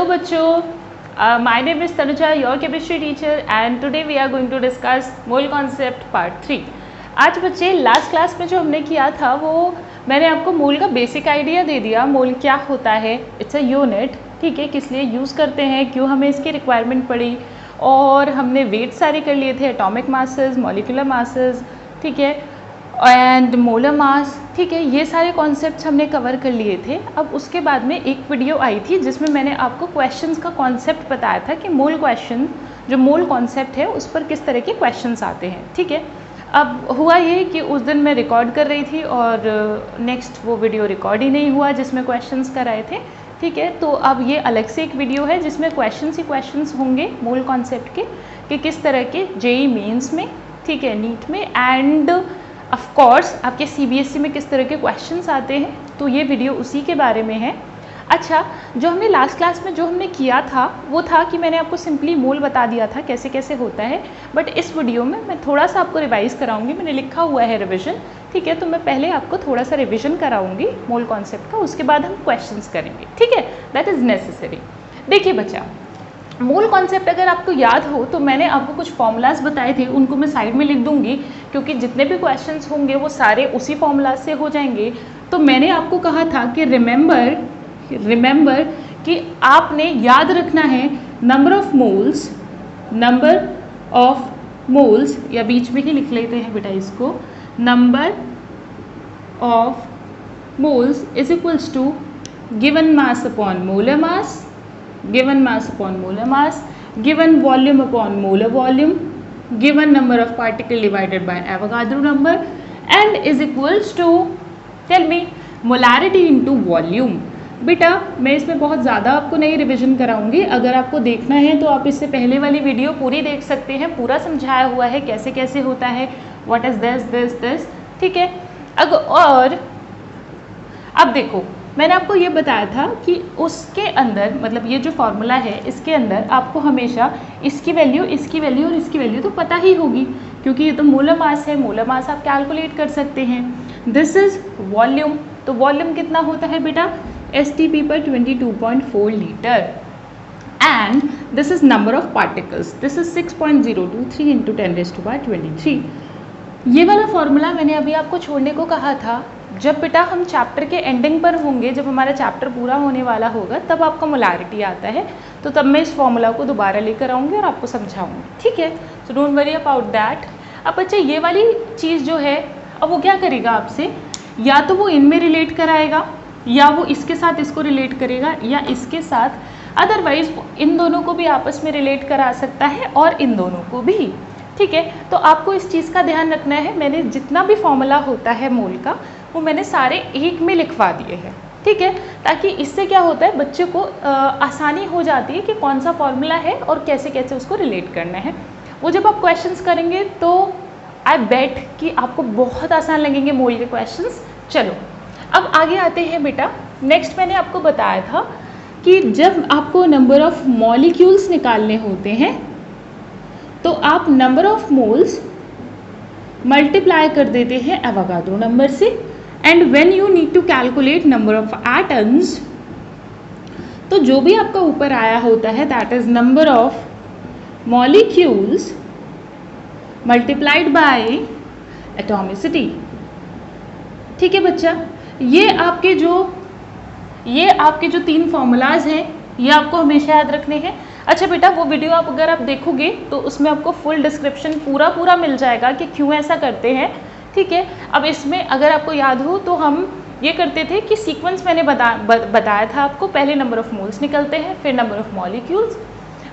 Hello बच्चों, my name is Tanuja, your chemistry teacher, and today we are going to discuss mole concept part 3. आज बच्चे last class में जो हमने किया था वो मैंने आपको मोल का बेसिक आइडिया दे दिया। मोल क्या होता है, इट्स अ यूनिट, ठीक है, किस लिए यूज़ करते हैं, क्यों हमें इसकी रिक्वायरमेंट पड़ी, और हमने वेट सारे कर लिए थे, एटॉमिक मासेस, मॉलिक्यूलर मासेस, ठीक है, एंड मोलर मास, ठीक है, ये सारे कॉन्सेप्ट्स हमने कवर कर लिए थे। अब उसके बाद में एक वीडियो आई थी जिसमें मैंने आपको क्वेश्चंस का कॉन्सेप्ट बताया था कि मोल क्वेश्चन, जो मोल कॉन्सेप्ट है उस पर किस तरह के क्वेश्चंस आते हैं, ठीक है। अब हुआ ये कि उस दिन मैं रिकॉर्ड कर रही थी और नेक्स्ट वो वीडियो रिकॉर्ड ही नहीं हुआ जिसमें क्वेश्चंस कराए थे, ठीक है। तो अब ये अलग से एक वीडियो है जिसमें क्वेश्चंस ही क्वेश्चंस होंगे मोल कॉन्सेप्ट के, कि किस तरह के जेईई मेंस में, ठीक है, नीट में, एंड ऑफ कोर्स आपके सीबीएसई में किस तरह के क्वेश्चंस आते हैं। तो ये वीडियो उसी के बारे में है। अच्छा, जो हमने लास्ट क्लास में जो हमने किया था वो था कि मैंने आपको सिंपली मोल बता दिया था कैसे कैसे होता है, बट इस वीडियो में मैं थोड़ा सा आपको रिवाइज़ कराऊंगी। मैंने लिखा हुआ है रिविजन, ठीक है, तो मैं पहले आपको थोड़ा सा रिविजन कराऊंगी मोल कॉन्सेप्ट का, उसके बाद हम क्वेश्चंस करेंगे, ठीक है, दैट इज़ नेसेसरी। देखिए बच्चा, मोल कॉन्सेप्ट अगर आपको याद हो तो मैंने आपको कुछ फॉर्मूलाज बताए थे, उनको मैं साइड में लिख दूंगी क्योंकि जितने भी क्वेश्चंस होंगे वो सारे उसी फॉर्मूला से हो जाएंगे। तो मैंने आपको कहा था कि रिमेंबर कि आपने याद रखना है नंबर ऑफ मोल्स, या बीच में ही लिख लेते हैं बेटा इसको, number of moles is equals to given mass upon molar mass, given mass upon molar mass, given volume upon molar volume, given number of particle divided by Avogadro number, and is equals to, tell me, molarity into volume। बेटा मैं इसमें बहुत ज़्यादा आपको नहीं revision कराऊंगी, अगर आपको देखना है तो आप इससे पहले वाली वीडियो पूरी देख सकते हैं, पूरा समझाया हुआ है कैसे कैसे होता है, व्हाट इज़ दिस, ठीक है। और अब देखो, मैंने आपको ये बताया था कि उसके अंदर, मतलब ये जो फॉर्मूला है इसके अंदर आपको हमेशा इसकी वैल्यू और इसकी वैल्यू तो पता ही होगी क्योंकि ये तो मोलर मास है, मोलर मास आप कैलकुलेट कर सकते हैं। दिस इज वॉल्यूम, तो वॉल्यूम कितना होता है बेटा, एसटीपी पर 22.4 litre, and this is number of particles, this is 6.023 into 10⁻23। ये वाला फॉर्मूला मैंने अभी आपको छोड़ने को कहा था। जब बेटा हम चैप्टर के एंडिंग पर होंगे, जब हमारा चैप्टर पूरा होने वाला होगा, तब आपका मोलारिटी आता है, तो तब मैं इस फॉर्मूला को दोबारा लेकर आऊँगी और आपको समझाऊंगी, ठीक है। So don't worry about that. अब बच्चे ये वाली चीज़ जो है, अब वो क्या करेगा आपसे, या तो वो इनमें रिलेट कराएगा, या वो इसके साथ इसको रिलेट करेगा, या इसके साथ, अदरवाइज इन दोनों को भी आपस में रिलेट करा सकता है और इन दोनों को भी, ठीक है। तो आपको इस चीज़ का ध्यान रखना है, मैंने जितना भी फॉर्मूला होता है मोल का वो मैंने सारे एक में लिखवा दिए हैं, ठीक है, ताकि इससे क्या होता है बच्चे को आसानी हो जाती है कि कौन सा फॉर्मूला है और कैसे कैसे उसको रिलेट करना है। वो जब आप क्वेश्चंस करेंगे तो आई बेट कि आपको बहुत आसान लगेंगे मोल के क्वेश्चंस। चलो अब आगे आते हैं बेटा। नेक्स्ट मैंने आपको बताया था कि जब आपको नंबर ऑफ मॉलिक्यूल्स निकालने होते हैं तो आप नंबर ऑफ मोल्स मल्टीप्लाई कर देते हैं एवोगाड्रो नंबर से, and when you need to calculate number of atoms, तो जो भी आपका ऊपर आया होता है that is number of molecules multiplied by atomicity, ठीक है बच्चा। ये आपके जो 3 फॉर्मूलाज हैं ये आपको हमेशा याद रखने हैं। अच्छा बेटा, वो वीडियो अगर आप देखोगे तो उसमें आपको फुल डिस्क्रिप्शन पूरा मिल जाएगा कि क्यों ऐसा करते हैं, ठीक है। अब इसमें अगर आपको याद हो तो हम ये करते थे कि सीक्वेंस मैंने बताया था आपको, पहले नंबर ऑफ मोल्स निकलते हैं, फिर नंबर ऑफ मॉलिक्यूल्स,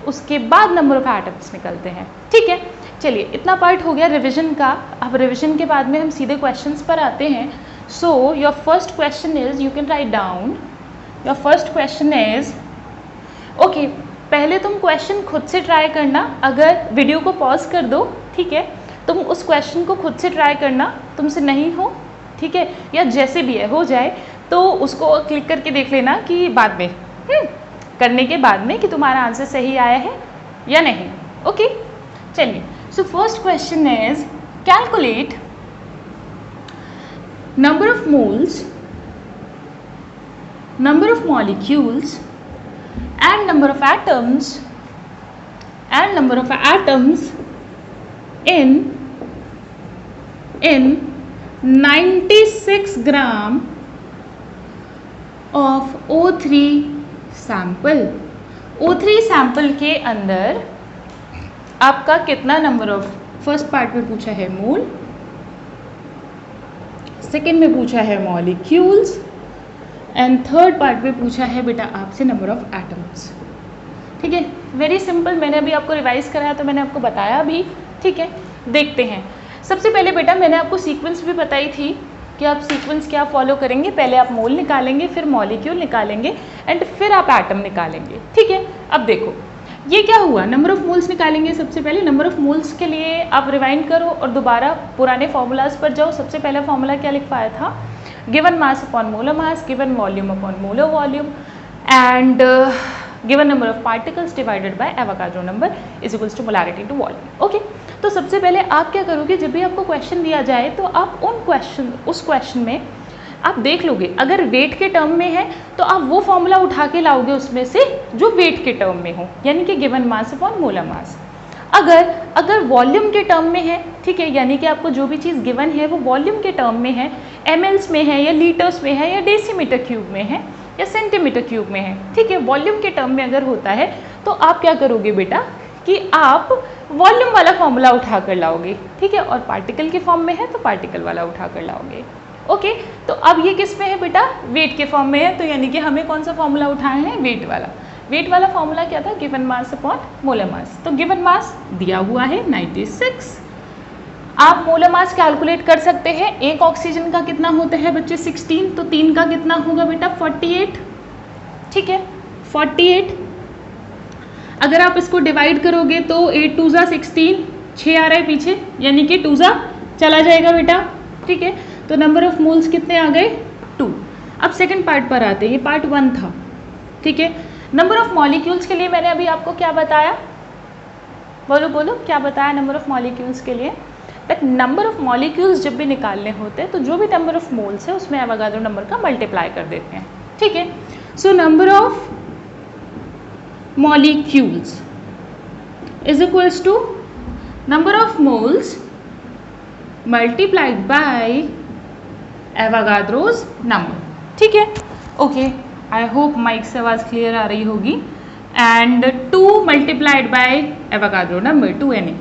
उसके बाद नंबर ऑफ एटम्स निकलते हैं, ठीक है। चलिए इतना पार्ट हो गया रिविजन का। अब रिविजन के बाद में हम सीधे क्वेश्चंस पर आते हैं। So your first question is, you can write down, your first question is, okay, पहले तुम क्वेश्चन खुद से ट्राई करना, अगर वीडियो को पॉज कर दो, ठीक है, तुम उस क्वेश्चन को खुद से ट्राई करना, तुमसे नहीं हो, ठीक है, या जैसे भी है हो जाए तो उसको क्लिक करके देख लेना कि बाद में करने के बाद में कि तुम्हारा आंसर सही आया है या नहीं, ओके। चलिए, so first question is calculate number of moles, number of molecules and number of atoms in 96 gram of O3 sample. O3 sample के अंदर आपका कितना नंबर ऑफ, फर्स्ट पार्ट में पूछा है मोल, सेकेंड में पूछा है मॉलिक्यूल्स एंड थर्ड पार्ट में पूछा है बेटा आपसे नंबर ऑफ एटम्स। ठीक है, वेरी सिंपल। मैंने अभी आपको रिवाइज कराया तो मैंने आपको बताया भी। ठीक है, देखते हैं। सबसे पहले बेटा मैंने आपको सीक्वेंस भी बताई थी कि आप सीक्वेंस क्या फॉलो करेंगे। पहले आप मोल निकालेंगे, फिर मॉलिक्यूल निकालेंगे एंड फिर आप एटम निकालेंगे। ठीक है, अब देखो ये क्या हुआ, नंबर ऑफ मोल्स निकालेंगे। सबसे पहले नंबर ऑफ मोल्स के लिए आप रिवाइंड करो और दोबारा पुराने फॉर्मूलाज पर जाओ। सबसे पहला फॉर्मूला क्या लिखवाया था, given mass upon molar mass, given volume upon molar volume and given number of particles divided by Avogadro number is equals to molarity to volume. Okay, तो सबसे पहले आप क्या करोगे, जब भी आपको क्वेश्चन दिया जाए तो आप उस क्वेश्चन में आप देख लोगे, अगर वेट के टर्म में है तो आप वो फॉर्मूला उठा के लाओगे उसमें से जो वेट के टर्म में हो, यानी कि गिवन मास अपॉन मोलर मास। अगर वॉल्यूम के टर्म में है, ठीक है, यानी कि आपको जो भी चीज़ गिवन है वो वॉल्यूम के टर्म में है, mLs में है या लीटर्स में है या डेसीमीटर क्यूब में है या सेंटीमीटर क्यूब में है। ठीक है, वॉल्यूम के टर्म में अगर होता है तो आप क्या करोगे बेटा कि आप वॉल्यूम वाला फॉर्मूला उठा कर लाओगे। ठीक है, और पार्टिकल के फॉर्म में है तो पार्टिकल वाला उठा कर लाओगे। ओके, तो अब ये किस में है बेटा, वेट के फॉर्म में है, तो यानी कि हमें कौन सा फॉर्मूला उठाना है, वेट वाला। वेट वाला फॉर्मूला क्या था, गिवन मास अपॉन मोलर मास। तो गिवन मास दिया हुआ है 96। आप मोलर मास कैलकुलेट कर सकते हैं। एक ऑक्सीजन का कितना होता है बच्चे 16, तो 3 का कितना होगा बेटा 48। ठीक है, 48। अगर आप इसको डिवाइड करोगे तो 8 2 जा 16, 6 आ रहा है पीछे, यानी कि 2 जा चला जाएगा बेटा। ठीक है, तो नंबर ऑफ मोल्स कितने आ गए 2। अब सेकंड पार्ट पर आते हैं, ये पार्ट 1 था। ठीक है, नंबर ऑफ मॉलिक्यूल्स के लिए मैंने अभी आपको क्या बताया, बोलो बोलो क्या बताया नंबर ऑफ मॉलिक्यूल्स के लिए। दैट नंबर ऑफ मॉलिक्यूल्स जब भी निकालने होते हैं तो जो भी नंबर ऑफ मोल्स है उसमें एवोगाड्रो नंबर का मल्टीप्लाई कर देते हैं। ठीक है, so number of molecules is equals to number of moles multiplied by Avogadro's number। ठीक है, ओके, आई होप माइक से आवाज़ क्लियर आ रही होगी। And 2 multiplied by Avogadro number 2Na।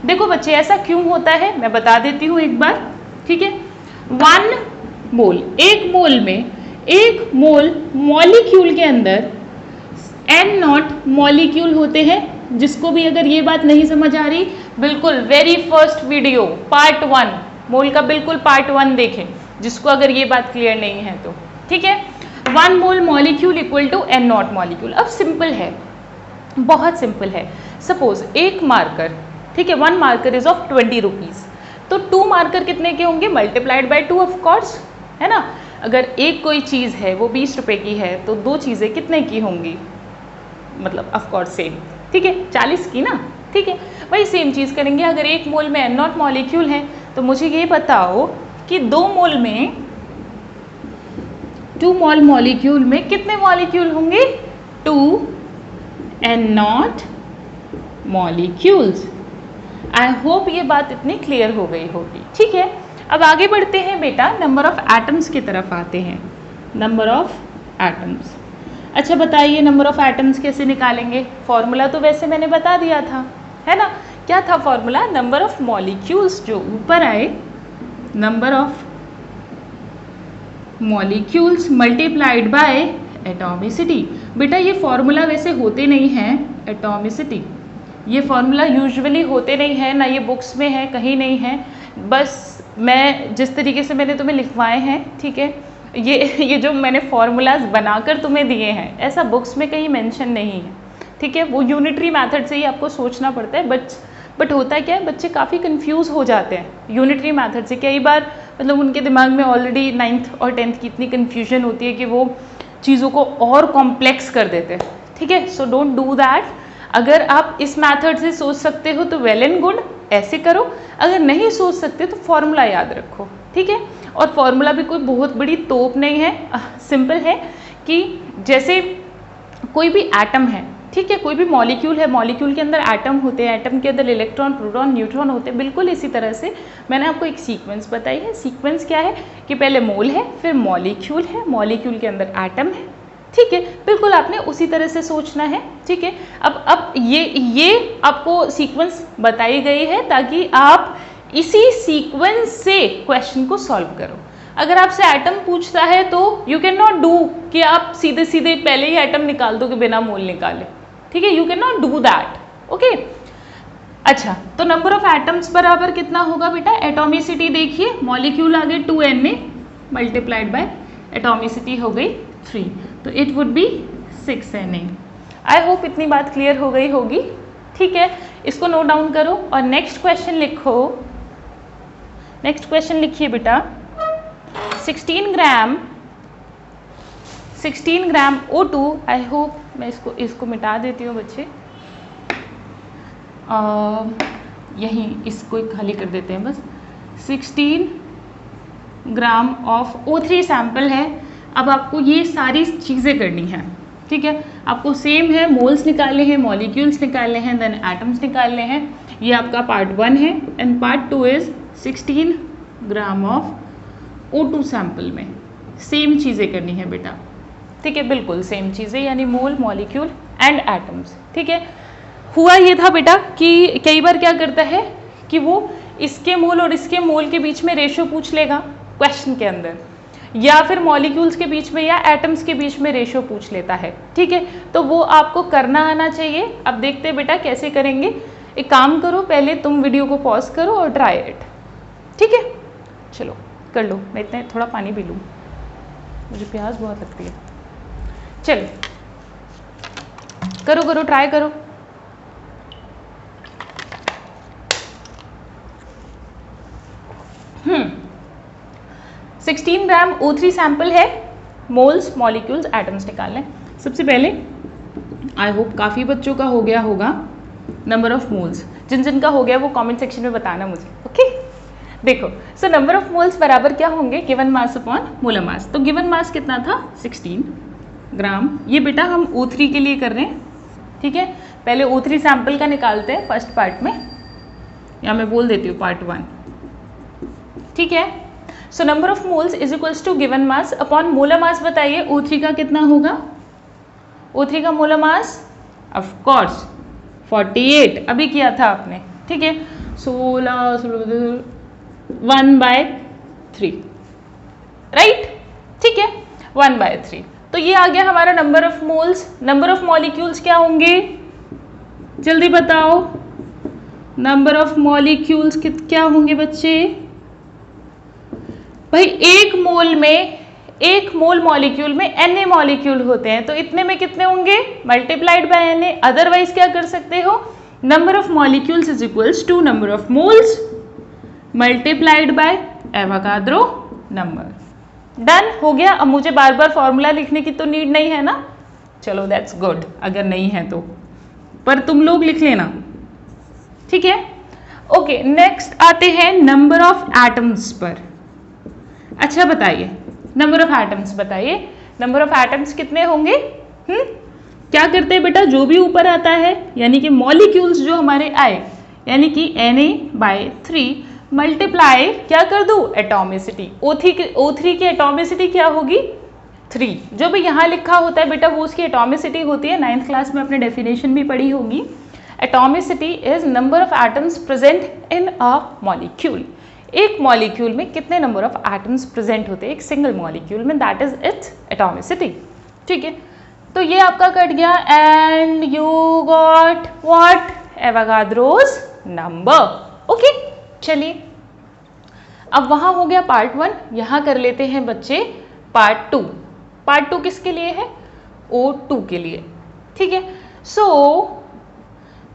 देखो बच्चे ऐसा क्यों होता है मैं बता देती हूँ एक बार। ठीक है, 1 मोल, एक मोल में, एक मोल मॉलिक्यूल के अंदर N0 मॉलिक्यूल होते हैं। जिसको भी अगर ये बात नहीं समझ आ रही, बिल्कुल वेरी फर्स्ट वीडियो पार्ट 1 मोल का बिल्कुल पार्ट 1 देखें, जिसको अगर ये बात क्लियर नहीं है तो। ठीक है, 1 mole molecule equal to N0 molecule. अब सिंपल है, बहुत सिंपल है। सपोज एक मार्कर, ठीक है, 1 मार्कर इज ऑफ 20 रुपीज़, तो 2 मार्कर कितने के होंगे, मल्टीप्लाइड बाय 2 ऑफ कोर्स, है ना। अगर एक कोई चीज़ है वो 20 रुपये की है तो 2 चीज़ें कितने की होंगी, मतलब ऑफ कोर्स सेम। ठीक है, 40 की ना। ठीक है, वही सेम चीज़ करेंगे। अगर एक मोल में N0 मॉलिक्यूल है तो मुझे ये बताओ कि 2 मोल में, 2 मोल मॉलिक्यूल में कितने मॉलिक्यूल होंगे, 2 N0 मॉलिक्यूल्स। आई होप ये बात इतनी क्लियर हो गई होगी। ठीक है, अब आगे बढ़ते हैं बेटा, नंबर ऑफ एटम्स की तरफ आते हैं। नंबर ऑफ एटम्स, अच्छा बताइए नंबर ऑफ एटम्स कैसे निकालेंगे। फॉर्मूला तो वैसे मैंने बता दिया था, है ना। क्या था फॉर्मूला, नंबर ऑफ मॉलिक्यूल्स जो ऊपर आए, number of molecules multiplied by atomicity. बेटा ये फॉर्मूला वैसे होते नहीं हैं एटॉमिसिटी, ये फॉर्मूला यूजुअली होते नहीं हैं, ना ये बुक्स में है, कहीं नहीं है। बस मैं जिस तरीके से मैंने तुम्हें लिखवाए हैं, ठीक है, ये जो मैंने फॉर्मूलाज बनाकर तुम्हें दिए हैं, ऐसा बुक्स में कहीं मेंशन नहीं है। ठीक है, वो यूनिटरी मेथड से ही आपको सोचना पड़ता है। बट होता क्या है, बच्चे काफ़ी कंफ्यूज हो जाते हैं यूनिटरी मेथड से। कई बार मतलब उनके दिमाग में ऑलरेडी 9th और 10th की इतनी कन्फ्यूजन होती है कि वो चीज़ों को और कॉम्प्लेक्स कर देते हैं। ठीक है, सो डोंट डू दैट। अगर आप इस मेथड से सोच सकते हो तो वेल एंड गुड, ऐसे करो। अगर नहीं सोच सकते तो फॉर्मूला याद रखो। ठीक है, और फॉर्मूला भी कोई बहुत बड़ी तोप नहीं है, सिंपल है कि जैसे कोई भी एटम है, ठीक है, कोई भी मॉलिक्यूल है, मॉलिक्यूल के अंदर एटम होते हैं, एटम के अंदर इलेक्ट्रॉन, प्रोटॉन, न्यूट्रॉन होते हैं, बिल्कुल इसी तरह से मैंने आपको एक सीक्वेंस बताई है। सीक्वेंस क्या है कि पहले मोल है, फिर मॉलिक्यूल है, मॉलिक्यूल के अंदर एटम है, ठीक है, बिल्कुल आपने उसी तरह से सोचना है, ठीक है। अब ये आपको सीक्वेंस बताई गई है ताकि आप इसी सीक्वेंस से क्वेश्चन को सॉल्व करो। अगर आपसे एटम पूछता है तो यू कैन नॉट डू कि आप सीधे सीधे पहले ही एटम निकाल दो कि बिना मोल निकाले, ठीक है, you can not do that, okay. अच्छा, तो नंबर ऑफ एटम्स बराबर कितना होगा बेटा, एटॉमिसिटी देखिए, मॉलिक्यूल आ गए 2Na मल्टीप्लाइड बाय एटॉमिसिटी हो गई 3, तो it would be 6Na। I hope इतनी बात क्लियर हो गई होगी, ठीक है। इसको नोट डाउन करो और नेक्स्ट क्वेश्चन लिखो। नेक्स्ट क्वेश्चन लिखिए बेटा, 16 ग्राम O2, आई होप मैं इसको मिटा देती हूँ बच्चे, यहीं इसको खाली कर देते हैं बस। 16 ग्राम ऑफ O3 सैंपल है। अब आपको ये सारी चीज़ें करनी है, ठीक है, आपको सेम है, मोल्स निकालने हैं, मॉलिक्यूल्स निकालने हैं, देन एटम्स निकालने हैं। ये आपका पार्ट 1 है and part 2 is 16 gram of O2 sample में सेम चीज़ें करनी है बेटा, ठीक है, बिल्कुल सेम चीज़ें, यानी मोल, मॉलिक्यूल एंड एटम्स, ठीक है। हुआ ये था बेटा कि कई बार क्या करता है कि वो इसके मोल और इसके मोल के बीच में रेशो पूछ लेगा क्वेश्चन के अंदर, या फिर मॉलिक्यूल्स के बीच में या एटम्स के बीच में रेशो पूछ लेता है, ठीक है, तो वो आपको करना आना चाहिए। अब देखते हैं बेटा कैसे करेंगे। एक काम करो, पहले तुम वीडियो को पॉज करो और ट्राई इट, ठीक है, चलो कर लो, मैं इतना थोड़ा पानी पी लूँ, मुझे प्यास बहुत लगती है। चलो करो करो, ट्राई करो। हम्म 16 ग्राम O3 सैंपल है, मोल्स, मॉलिक्यूल्स, एटम्स निकालने। सबसे पहले आई होप काफ़ी बच्चों का हो गया होगा नंबर ऑफ मोल्स, जिन जिन का हो गया वो कमेंट सेक्शन में बताना मुझे, ओके। देखो, सो नंबर ऑफ मोल्स बराबर क्या होंगे, गिवन मास अपॉन मोलर मास। तो गिवन मास कितना था 16 ग्राम, ये बेटा हम O3 के लिए कर रहे हैं, ठीक है। पहले O3 सैंपल का निकालते हैं फर्स्ट पार्ट में, या मैं बोल देती हूँ पार्ट 1, ठीक है। So number of moles is equals to given mass upon molar mass. बताइए O3 का कितना होगा, O3 का मोलर मास ऑफ कोर्स 48 अभी किया था आपने, ठीक है, 1/3, राइट, ठीक है, 1/3। तो ये आ गया हमारा number of moles. Number of molecules क्या होंगे, जल्दी बताओ, नंबर ऑफ मॉलिक्यूल्स क्या होंगे बच्चे। भाई एक मोल मॉलिक्यूल में Na मॉलिक्यूल होते हैं, तो इतने में कितने होंगे, मल्टीप्लाइड बाय Na। अदरवाइज क्या कर सकते हो, number of molecules is equals to number of moles multiplied by Avogadro number. Done हो गया। अब मुझे बार बार फॉर्मूला लिखने की तो नीड नहीं है ना, चलो दैट्स गुड, अगर नहीं है तो, पर तुम लोग लिख लेना, ठीक है, ओके। नेक्स्ट आते हैं नंबर ऑफ एटम्स पर। अच्छा बताइए, नंबर ऑफ एटम्स बताइए, नंबर ऑफ एटम्स कितने होंगे। क्या करते हैं बेटा, जो भी ऊपर आता है यानी कि मॉलिक्यूल्स जो हमारे आए, यानी कि Na/3 मल्टीप्लाई क्या कर दूं, एटॉमिसिटी। O3 की एटॉमिसिटी क्या होगी 3, जो भी यहाँ लिखा होता है बेटा वो उसकी एटॉमिसिटी होती है, 9th क्लास में अपने डेफिनेशन भी पढ़ी होगी। Atomicity is number of atoms present in a molecule. एक मॉलिक्यूल में कितने नंबर ऑफ एटम्स प्रेजेंट होते हैं एक सिंगल मॉलिक्यूल में, दैट इज इट्स एटॉमिसिटी, ठीक है। तो ये आपका कट गया and you got what, Avogadro's number, okay. चलिए अब वहाँ हो गया पार्ट 1, यहाँ कर लेते हैं बच्चे पार्ट 2। पार्ट 2 किसके लिए है, O2 के लिए, ठीक है। सो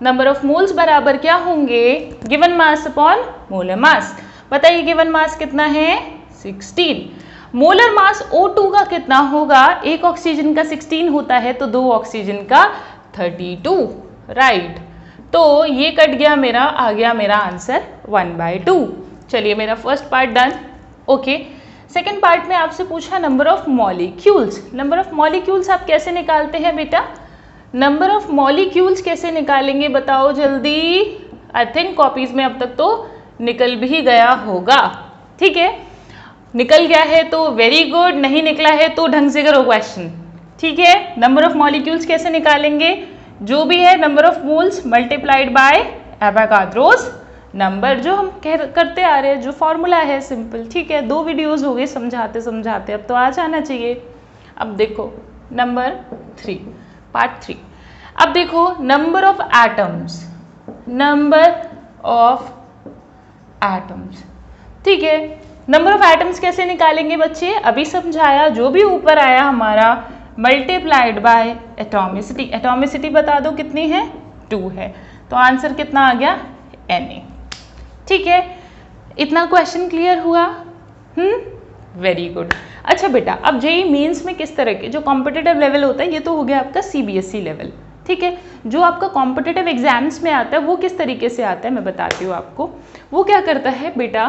नंबर ऑफ मोल्स बराबर क्या होंगे, given mass upon molar mass. बताइए गिवन मास कितना है 16, मोलर मास O2 का कितना होगा, एक ऑक्सीजन का 16 होता है तो 2 ऑक्सीजन का 32, राइट। तो ये कट गया मेरा, आ गया मेरा आंसर 1/2। चलिए मेरा first part done, okay. Second part में आपसे पूछा number of molecules. Number of molecules आप कैसे निकालते हैं बेटा, नंबर ऑफ मॉलिक्यूल्स कैसे निकालेंगे बताओ जल्दी। आई थिंक कॉपीज में अब तक तो निकल भी गया होगा, ठीक है। निकल गया है तो वेरी गुड, नहीं निकला है तो ढंग से करो क्वेश्चन, ठीक है। नंबर ऑफ मॉलिक्यूल्स कैसे निकालेंगे, जो भी है number of moles multiplied bye Avogadro's number, जो हम करते आ रहे हैं, जो फॉर्मूला है सिंपल, ठीक है। 2 वीडियोस हो गए समझाते समझाते, अब तो आ जाना चाहिए। अब देखो नंबर 3 पार्ट 3। अब देखो number of atoms, number of atoms, ठीक है। नंबर ऑफ एटम्स कैसे निकालेंगे बच्चे, अभी समझाया। जो भी ऊपर आया हमारा मल्टीप्लाइड बाय एटॉमिसिटी, एटॉमिसिटी बता दो कितनी है, 2 है, तो आंसर कितना आ गया, Na, ठीक है। इतना क्वेश्चन क्लियर हुआ, वेरी गुड। अच्छा बेटा, अब जेईई मेंस में किस तरह के जो कॉम्पिटिटिव लेवल होता है, ये तो हो गया आपका सीबीएसई लेवल, ठीक है। जो आपका कॉम्पिटिटिव एग्जाम्स में आता है वो किस तरीके से आता है मैं बताती हूँ आपको। वो क्या करता है बेटा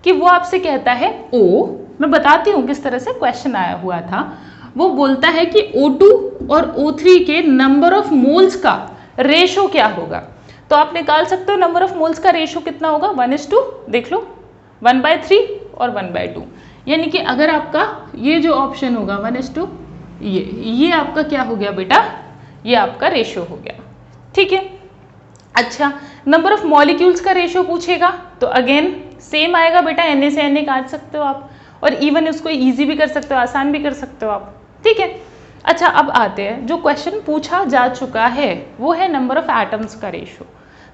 कि वो आपसे कहता है ओ, मैं बताती हूँ किस तरह से क्वेश्चन आया हुआ था। वो बोलता है कि O2 और O3 के नंबर ऑफ मोल्स का रेशो क्या होगा। तो आप निकाल सकते हो नंबर ऑफ मोल्स का रेशो कितना होगा, 1:2, देख लो 1/3 और 1/2। यानी कि अगर आपका ये जो ऑप्शन होगा 1:2, ये आपका क्या हो गया बेटा, ये आपका रेशो हो गया, ठीक है। अच्छा, नंबर ऑफ मॉलिक्यूल्स का रेशो पूछेगा तो अगेन सेम आएगा बेटा, Na से Na काट सकते हो आप, और इवन उसको इजी भी कर सकते हो, आसान भी कर सकते हो आप, ठीक है। अच्छा, अब आते हैं जो क्वेश्चन पूछा जा चुका है, वो है नंबर ऑफ एटम्स का रेशो।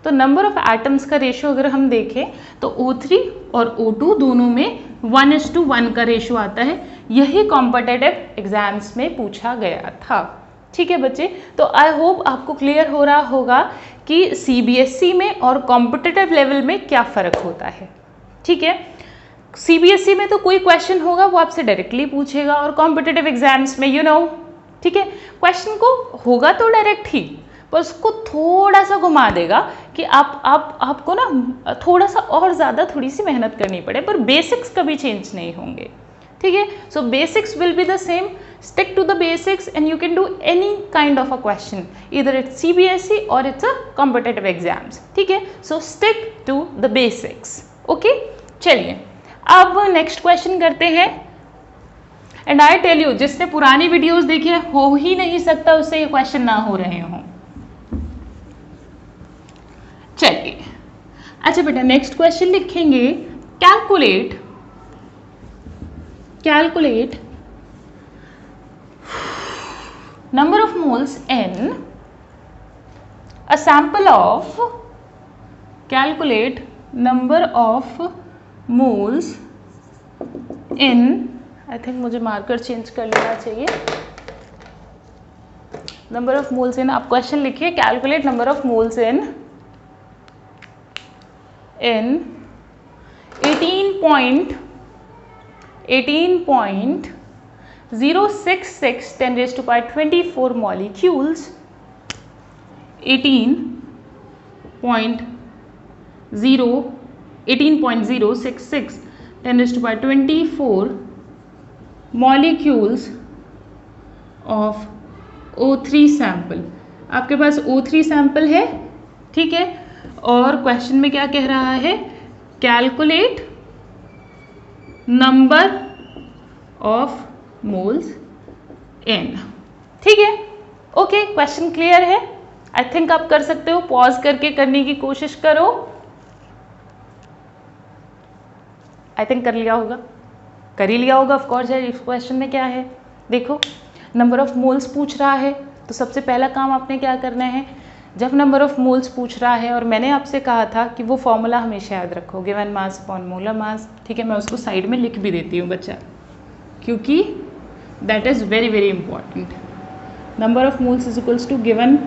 तो नंबर ऑफ एटम्स का रेशो अगर हम देखें तो O3 और O2 दोनों में 1:1 का रेशो आता है। यही कॉम्पिटिटिव एग्जाम्स में पूछा गया था, ठीक है बच्चे। तो आई होप आपको क्लियर हो रहा होगा कि सीबीएसई में और कॉम्पिटिटिव लेवल में क्या फ़र्क होता है, ठीक है। सीबीएसई में तो कोई क्वेश्चन होगा वो आपसे डायरेक्टली पूछेगा, और कॉम्पिटिटिव एग्जाम्स में ठीक है, क्वेश्चन को होगा तो डायरेक्ट ही, पर उसको थोड़ा सा घुमा देगा कि आपको ना थोड़ा सा और ज़्यादा थोड़ी सी मेहनत करनी पड़े, पर बेसिक्स कभी चेंज नहीं होंगे, ठीक है। सो basics will be the same, stick to the basics and you can do any kind of a question, either it's CBSE or it's a competitive exams, ठीक है। So stick to the basics, okay। चलिए अब next question करते हैं। And I tell you, जिसने पुरानी videos देखी है हो ही नहीं सकता उससे ये क्वेश्चन ना हो रहे हों। चलिए, अच्छा बेटा नेक्स्ट क्वेश्चन लिखेंगे, calculate number of moles in a sample of, calculate number of moles in, I think मुझे मार्कर चेंज कर लेना चाहिए, नंबर ऑफ मोल्स इन, आप क्वेश्चन लिखिए calculate number of moles in 18.066 10⁻24 molecules, 18.066 10⁻24 molecules of O3 sample. आपके पास O3 sample है, ठीक है, और क्वेश्चन में क्या कह रहा है, कैलकुलेट नंबर ऑफ मोल्स इन, ठीक है। ओके, क्वेश्चन क्लियर है, आई थिंक आप कर सकते हो, पॉज करके करने की कोशिश करो। आई थिंक कर लिया होगा, कर ही लिया होगा ऑफ कोर्स। इस क्वेश्चन में क्या है, देखो नंबर ऑफ मोल्स पूछ रहा है, तो सबसे पहला काम आपने क्या करना है, जब नंबर ऑफ मोल्स पूछ रहा है, और मैंने आपसे कहा था कि वो फॉर्मूला हमेशा याद रखो, गिवन मास अपॉन मोलर मास, ठीक है। मैं उसको साइड में लिख भी देती हूँ बच्चा, क्योंकि that is very very important. Number of moles is equals to given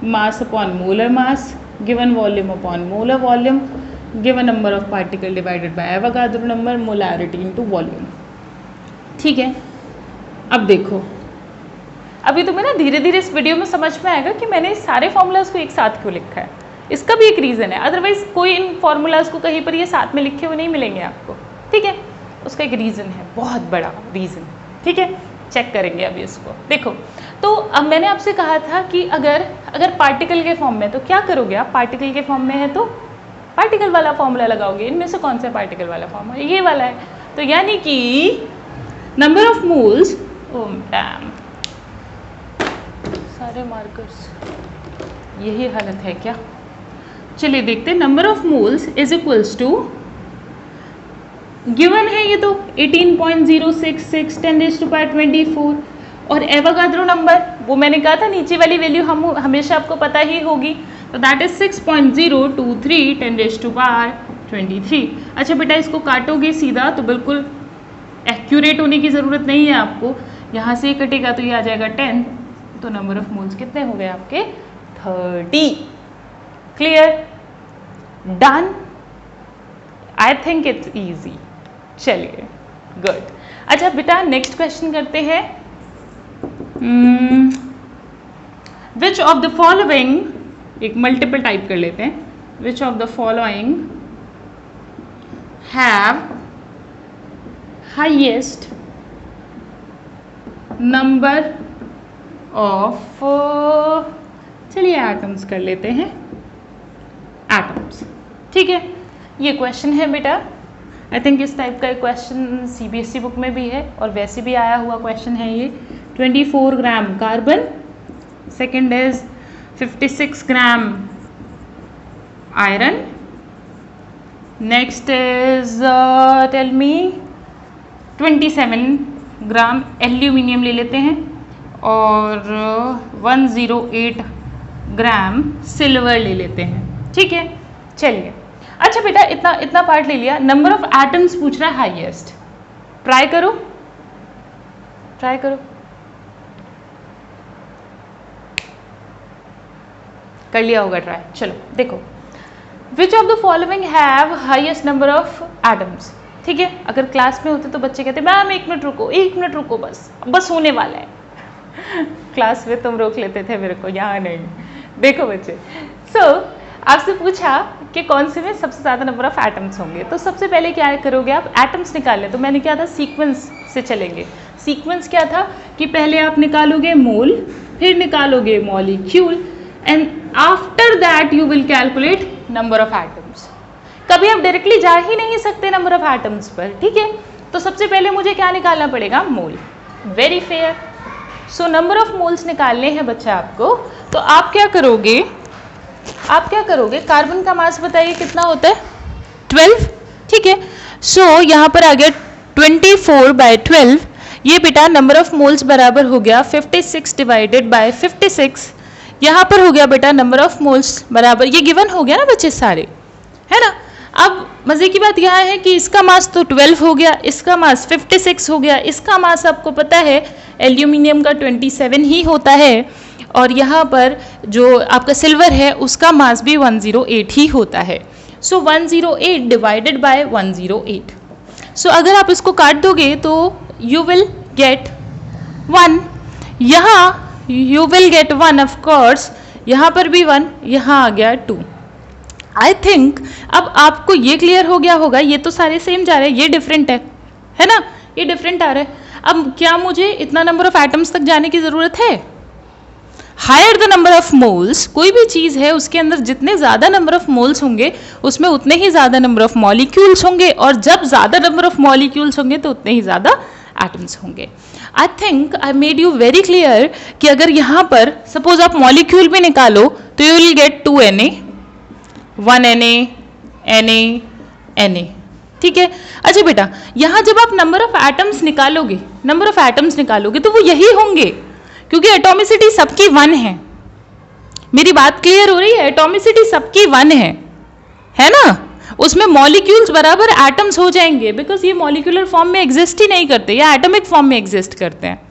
mass upon molar mass, given volume upon molar volume, given number of particle divided by Avogadro number, molarity into volume, ठीक है। अब देखो, अभी तुम्हें ना धीरे धीरे इस वीडियो में समझ में आएगा कि मैंने इस सारे फॉर्मूलाज को एक साथ क्यों लिखा है। इसका भी एक रीज़न है, अदरवाइज कोई इन फॉर्मूलाज को कहीं पर ये साथ में लिखे हुए नहीं मिलेंगे आपको, ठीक है। उसका एक रीज़न है, बहुत बड़ा रीज़न, ठीक है। चेक करेंगे अभी इसको। देखो, तो अब मैंने आपसे कहा था कि अगर पार्टिकल के फॉर्म में, तो क्या करोगे आप? पार्टिकल के फॉर्म में है तो पार्टिकल वाला फॉर्मूला लगाओगे। इनमें से कौन सा पार्टिकल वाला फॉर्मूला? ये वाला है। तो यानी कि number of moles, oh damn, सारे मार्कर्स, यही हालत है क्या? चलिए देखते हैं। Number of moles is equals to, given है ये तो 18.066 10⁻²4, और एवोगाड्रो नंबर, वो मैंने कहा था नीचे वाली वैल्यू हम हमेशा आपको पता ही होगी, तो दैट इज 6.023 10⁻23। अच्छा बेटा, इसको काटोगे सीधा तो बिल्कुल एक्यूरेट होने की ज़रूरत नहीं है आपको। यहाँ से कटेगा तो ये आ जाएगा 10, तो नंबर ऑफ मोल्स कितने हो गए आपके? 30। Clear? Done? I think it's easy. चलिए, गुड। अच्छा बेटा, नेक्स्ट क्वेश्चन करते हैं। विच ऑफ द फॉलोइंग, एक मल्टीपल टाइप कर लेते हैं। Which of the following have highest number of, चलिए एटम्स कर लेते हैं, एटम्स। ठीक है, ये क्वेश्चन है बेटा। आई थिंक इस टाइप का क्वेश्चन सीबीएसई बुक में भी है और वैसे भी आया हुआ क्वेश्चन है ये। 24 gram carbon, second is 56 gram iron, next is tell me 27 gram aluminium ले लेते हैं, और 108 ग्राम सिल्वर ले लेते हैं। ठीक है, चलिए। अच्छा बेटा, इतना पार्ट ले लिया। नंबर ऑफ एटम्स पूछ रहा है हाईएस्ट। ट्राई करो, ट्राई करो, कर लिया होगा ट्राई। चलो देखो, which of the following have highest number of atoms. ठीक है, अगर क्लास में होते तो बच्चे कहते मैम 1 मिनट रुको, 1 मिनट रुको, बस होने वाला है। क्लास में तुम रोक लेते थे मेरे को, यहाँ नहीं। देखो बच्चे, आपसे पूछा कि कौन से में सबसे ज़्यादा नंबर ऑफ एटम्स होंगे, तो सबसे पहले क्या करोगे आप? एटम्स निकालने। तो मैंने क्या था, सीक्वेंस से चलेंगे। सीक्वेंस क्या था कि पहले आप निकालोगे मोल, फिर निकालोगे molecule, and after that you will calculate number of atoms. कभी आप डायरेक्टली जा ही नहीं सकते नंबर ऑफ एटम्स पर। ठीक है, तो सबसे पहले मुझे क्या निकालना पड़ेगा? Mole. Very fair. So number of moles निकालने हैं बच्चा आपको, तो आप क्या करोगे? कार्बन का मास बताइए कितना होता है? 12। ठीक है, सो यहाँ पर आ गया 24/12। ये बेटा नंबर ऑफ मोल्स बराबर हो गया 56 डिवाइडेड बाय 56। यहाँ पर हो गया बेटा नंबर ऑफ मोल्स बराबर, ये गिवन हो गया ना बच्चे सारे, है ना। अब मजे की बात यह है कि इसका मास तो 12 हो गया, इसका मास 56 हो गया, इसका मास आपको पता है एल्यूमिनियम का 27 ही होता है, और यहाँ पर जो आपका सिल्वर है उसका मास भी 108 ही होता है। सो 108 डिवाइडेड बाय 108। सो अगर आप इसको काट दोगे तो यू विल गेट 1। यहाँ you will gate 1 of course, यहाँ पर भी 1, यहाँ आ गया 2। आई थिंक अब आपको ये क्लियर हो गया होगा। ये तो सारे सेम जा रहे हैं, ये डिफरेंट है ना, ये डिफरेंट आ रहा है। अब क्या मुझे इतना नंबर ऑफ एटम्स तक जाने की ज़रूरत है? Higher the number of moles, कोई भी चीज़ है उसके अंदर जितने ज़्यादा नंबर ऑफ मोल्स होंगे उसमें उतने ही ज़्यादा नंबर ऑफ मॉलिक्यूल्स होंगे, और जब ज़्यादा नंबर ऑफ मॉलिक्यूल्स होंगे तो उतने ही ज़्यादा एटम्स होंगे। I think I made you very clear कि अगर यहाँ पर सपोज आप मॉलिक्यूल भी निकालो तो you will gate 2 Na, 1 Na, Na। ठीक है। अच्छा बेटा, यहाँ जब आप नंबर ऑफ एटम्स निकालोगे तो वो यही होंगे, क्योंकि एटॉमिसिटी सबकी 1 है। मेरी बात क्लियर हो रही है? एटॉमिसिटी सबकी 1 है ना। उसमें मॉलिक्यूल्स बराबर एटम्स हो जाएंगे, बिकॉज ये मॉलिक्यूलर फॉर्म में एग्जिस्ट ही नहीं करते, या एटॉमिक फॉर्म में एग्जिस्ट करते हैं।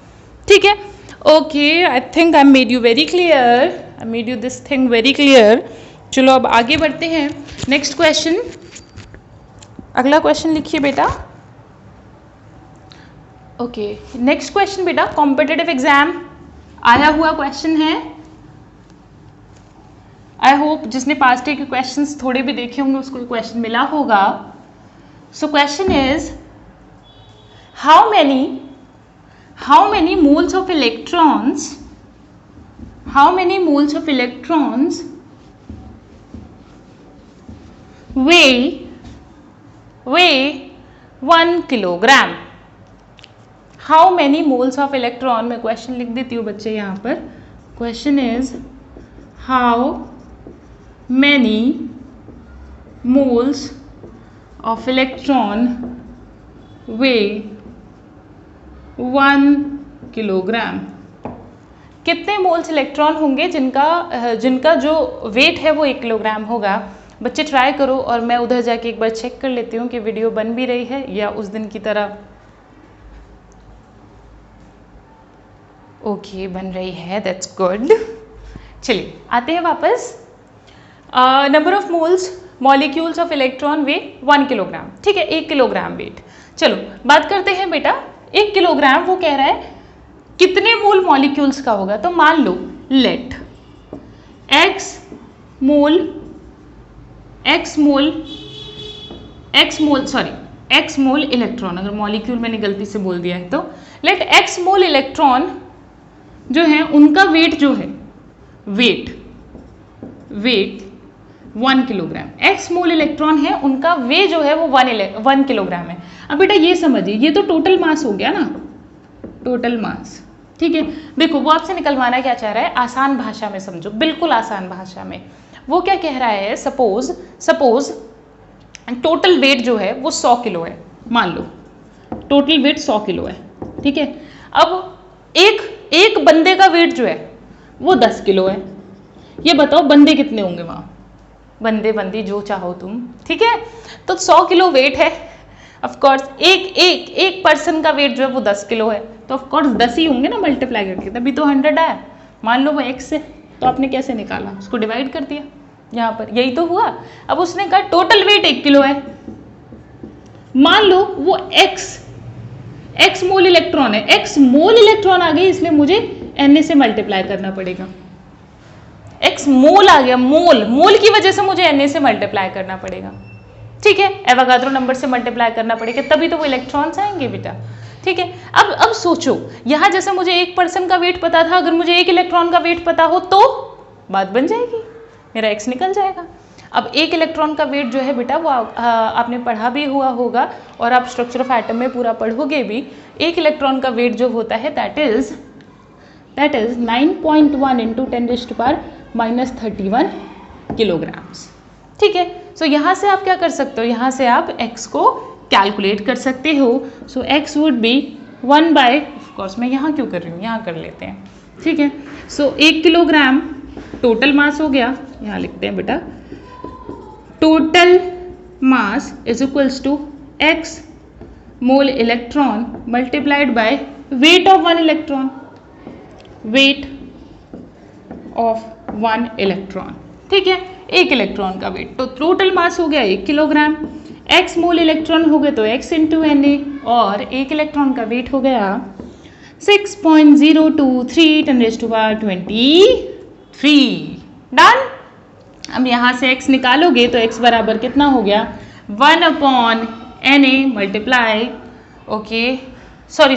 ठीक है, okay, I think I made you very clear, I made you this thing very clear. चलो अब आगे बढ़ते हैं। नेक्स्ट क्वेश्चन, अगला क्वेश्चन लिखिए बेटा। ओके, नेक्स्ट क्वेश्चन बेटा कॉम्पिटिटिव एग्जाम आया हुआ क्वेश्चन है। आई होप जिसने पास्ट डे के क्वेश्चंस थोड़े भी देखे होंगे उसको क्वेश्चन मिला होगा। So question is, how many how many moles of electrons weigh 1 kilogram. How many moles of electron, मैं क्वेश्चन लिख देती हूँ बच्चे यहाँ पर। Question is how many moles of electron way 1 kilogram. कितने मोल्स इलेक्ट्रॉन होंगे जिनका जो वेट है वो 1 किलोग्राम होगा। बच्चे ट्राई करो और मैं उधर जाके एक बार चेक कर लेती हूँ कि वीडियो बन भी रही है या उस दिन की तरह। ओके, बन रही है, दैट्स गुड। चलिए आते हैं वापस। Number of moles molecules of electron way 1 kilogram. ठीक है, 1 किलोग्राम वेट। चलो बात करते हैं बेटा, 1 किलोग्राम वो कह रहा है कितने मोल मॉलिक्यूल्स का होगा। तो मान लो लेट एक्स मोल इलेक्ट्रॉन, अगर मॉलिक्यूल मैंने गलती से बोल दिया है तो लेट एक्स मोल इलेक्ट्रॉन जो है उनका वेट जो है weight 1 kilogram. X mole electron है उनका वे जो है वो 1 किलोग्राम है। अब बेटा ये समझिए, ये तो टोटल मास हो गया ना, टोटल मास। ठीक है, देखो वो आपसे निकलवाना क्या चाह रहा है, आसान भाषा में समझो, बिल्कुल आसान भाषा में। वो क्या कह रहा है, सपोज टोटल वेट जो है वो 100 किलो है, मान लो टोटल वेट 100 किलो है। ठीक है, अब एक बंदे का वेट जो है वो 10 किलो है। ये बताओ बंदे कितने होंगे वहां, बंदी जो चाहो तुम। ठीक है, तो 100 किलो वेट है। ऑफ कोर्स एक पर्सन का वेट जो है वो 10 किलो है, तो ऑफ कोर्स 10 ही होंगे ना मल्टीप्लाई करके, तभी तो 100 आया। मान लो वो x से, तो आपने कैसे निकाला, उसको डिवाइड कर दिया यहाँ पर, यही तो हुआ। अब उसने कहा टोटल वेट 1 किलो है, मान लो वो x मोल इलेक्ट्रॉन है, x मोल इलेक्ट्रॉन आ गई, इसलिए मुझे Na से मल्टीप्लाई करना पड़ेगा। x मोल आ गया, मोल की वजह से मुझे Na से मल्टीप्लाई करना पड़ेगा। ठीक है, एवोगाड्रो नंबर से मल्टीप्लाई करना पड़ेगा, तभी तो वो इलेक्ट्रॉन्स आएंगे बेटा। ठीक है, अब सोचो, यहां जैसे मुझे एक पर्सन का वेट पता था, अगर मुझे एक इलेक्ट्रॉन का वेट पता हो तो बात बन जाएगी, मेरा x निकल जाएगा। अब एक इलेक्ट्रॉन का वेट जो है बेटा वो आपने पढ़ा भी हुआ होगा और आप स्ट्रक्चर ऑफ एटम में पूरा पढ़ोगे भी। एक इलेक्ट्रॉन का वेट जो होता है दैट इज 9.1 इंटू 10⁻³ किलोग्राम्स। ठीक है, सो यहाँ से आप क्या कर सकते हो, यहाँ से आप x को कैलकुलेट कर सकते हो। So x would be 1 by, of course मैं यहाँ क्यों कर रही हूँ, यहाँ कर लेते हैं। ठीक है, सो 1 किलोग्राम टोटल मास हो गया, यहाँ लिखते हैं बेटा, total mass is equals to x mole electron multiplied by weight of 1 electron, weight of 1 electron. ठीक है, एक इलेक्ट्रॉन का वेट, तो टोटल मास हो गया 1 किलोग्राम, x मोल इलेक्ट्रॉन हो गए तो x इंटू Na, और एक इलेक्ट्रॉन का वेट हो गया 6.023 10⁻23। डन। अब यहाँ से x निकालोगे तो x बराबर कितना हो गया, 1/Na multiply, okay sorry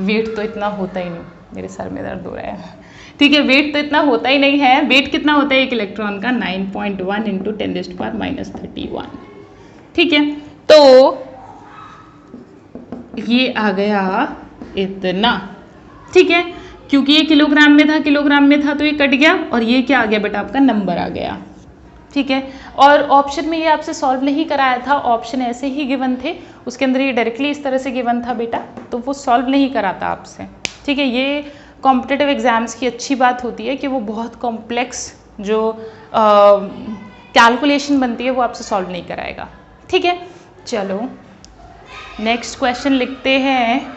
wait तो इतना होता ही नहीं, मेरे सर में दर्द हो रहा है। ठीक है, वेट तो इतना होता ही नहीं है। वेट कितना होता है एक इलेक्ट्रॉन का, 9.1 इंटू 10⁻31। ठीक है, तो ये आ गया इतना। ठीक है, क्योंकि ये किलोग्राम में था तो ये कट गया, और ये क्या आ गया बेटा, आपका नंबर आ गया। ठीक है, और ऑप्शन में ये आपसे सॉल्व नहीं कराया था, ऑप्शन ऐसे ही गिवन थे, उसके अंदर ये डायरेक्टली इस तरह से गिवन था बेटा, तो वो सॉल्व नहीं कराता आपसे। ठीक है, ये कॉम्पिटिटिव एग्जाम्स की अच्छी बात होती है कि वो बहुत कॉम्प्लेक्स जो कैलकुलेशन बनती है वो आपसे सॉल्व नहीं कराएगा। ठीक है, चलो नेक्स्ट क्वेश्चन लिखते हैं।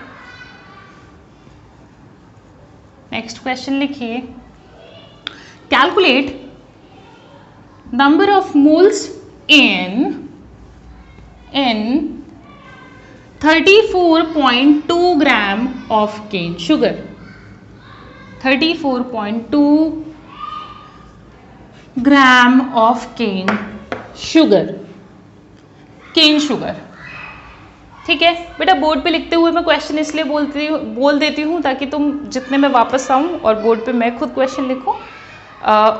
नेक्स्ट क्वेश्चन लिखिए, calculate number of moles in 34.2 gram of cane sugar. 34.2 gram of cane sugar. ठीक है बेटा, बोर्ड पे लिखते हुए मैं क्वेश्चन इसलिए बोल देती हूँ ताकि तुम जितने में वापस आऊँ और बोर्ड पे मैं खुद क्वेश्चन लिखूँ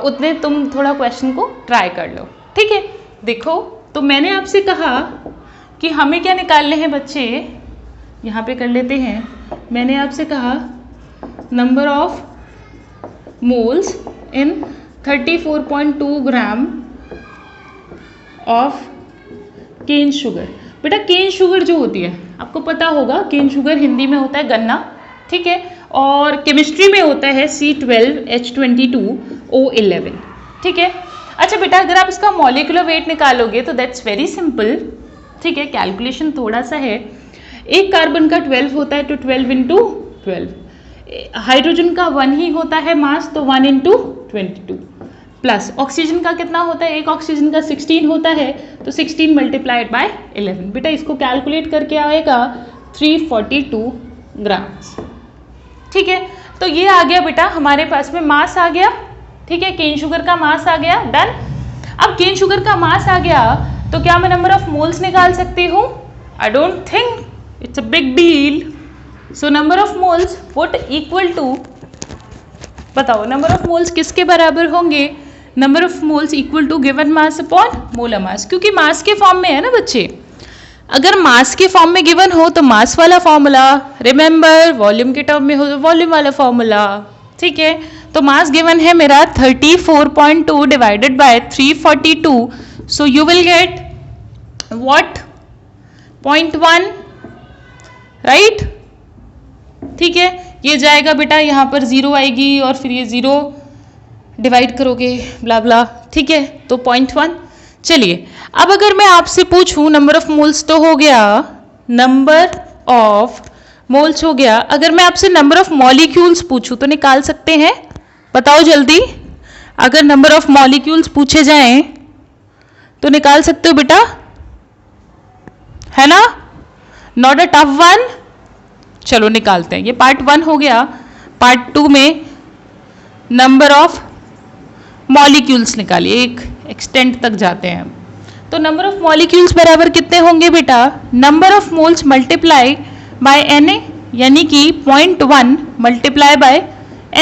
उतने तुम थोड़ा क्वेश्चन को ट्राई कर लो। ठीक है, देखो तो मैंने आपसे कहा कि हमें क्या निकालने हैं बच्चे, यहाँ पे कर लेते हैं। मैंने आपसे कहा number of moles in 34.2 gram of cane sugar. बेटा केन शुगर जो होती है आपको पता होगा, केन शुगर हिंदी में होता है गन्ना, ठीक है, और केमिस्ट्री में होता है C12H22O11, ठीक है। अच्छा बेटा, अगर आप इसका मॉलिक्यूलर वेट निकालोगे तो दैट्स वेरी सिंपल, ठीक है, कैलकुलेशन थोड़ा सा है। एक कार्बन का 12 होता है तो 12 इंटू 12, हाइड्रोजन का 1 ही होता है मास तो 1 इंटू 22, प्लस ऑक्सीजन का कितना होता है, एक ऑक्सीजन का 16 होता है तो 16 मल्टीप्लाइड बाय 11। बेटा इसको कैलकुलेट करके आएगा 342 ग्राम्स, ठीक है। तो ये आ गया बेटा हमारे पास में मास आ गया, ठीक है, केन शुगर का मास आ गया, डन। अब केन शुगर का मास आ गया तो क्या मैं नंबर ऑफ मोल्स निकाल सकती हूँ? I don't think it's a big deal. So number of moles would equal to, बताओ नंबर ऑफ मोल्स किसके बराबर होंगे? Number of moles equal to given mass upon molar mass, क्योंकि मास के form में है ना बच्चे। अगर मास के फॉर्म में गिवन हो तो मास वाला फॉर्मूला, रिमेंबर वॉल्यूम के टर्म में हो तो वॉल्यूम वाला फॉर्मूला, ठीक है। तो मास गिवन है मेरा 34.2 divided by 342, so you will get what 0.1, right, ठीक है। ये जाएगा बेटा, यहाँ पर 0 आएगी और फिर ये 0 डिवाइड करोगे ब्ला ब्ला, ठीक है, तो 0.1। चलिए अब अगर मैं आपसे पूछूं नंबर ऑफ मोल्स तो हो गया, नंबर ऑफ मोल्स हो गया, अगर मैं आपसे नंबर ऑफ मॉलिक्यूल्स पूछूं तो निकाल सकते हैं? बताओ जल्दी, अगर नंबर ऑफ मॉलिक्यूल्स पूछे जाएं तो निकाल सकते हो बेटा, है ना? Not a tough one. चलो निकालते हैं, ये पार्ट 1 हो गया। पार्ट 2 में नंबर ऑफ मॉलिक्यूल्स निकालिए, एक एक्सटेंट तक जाते हैं। तो नंबर ऑफ मॉलिक्यूल्स बराबर कितने होंगे बेटा? Number of moles multiply by Na, यानी कि 0.1 मल्टीप्लाई बाय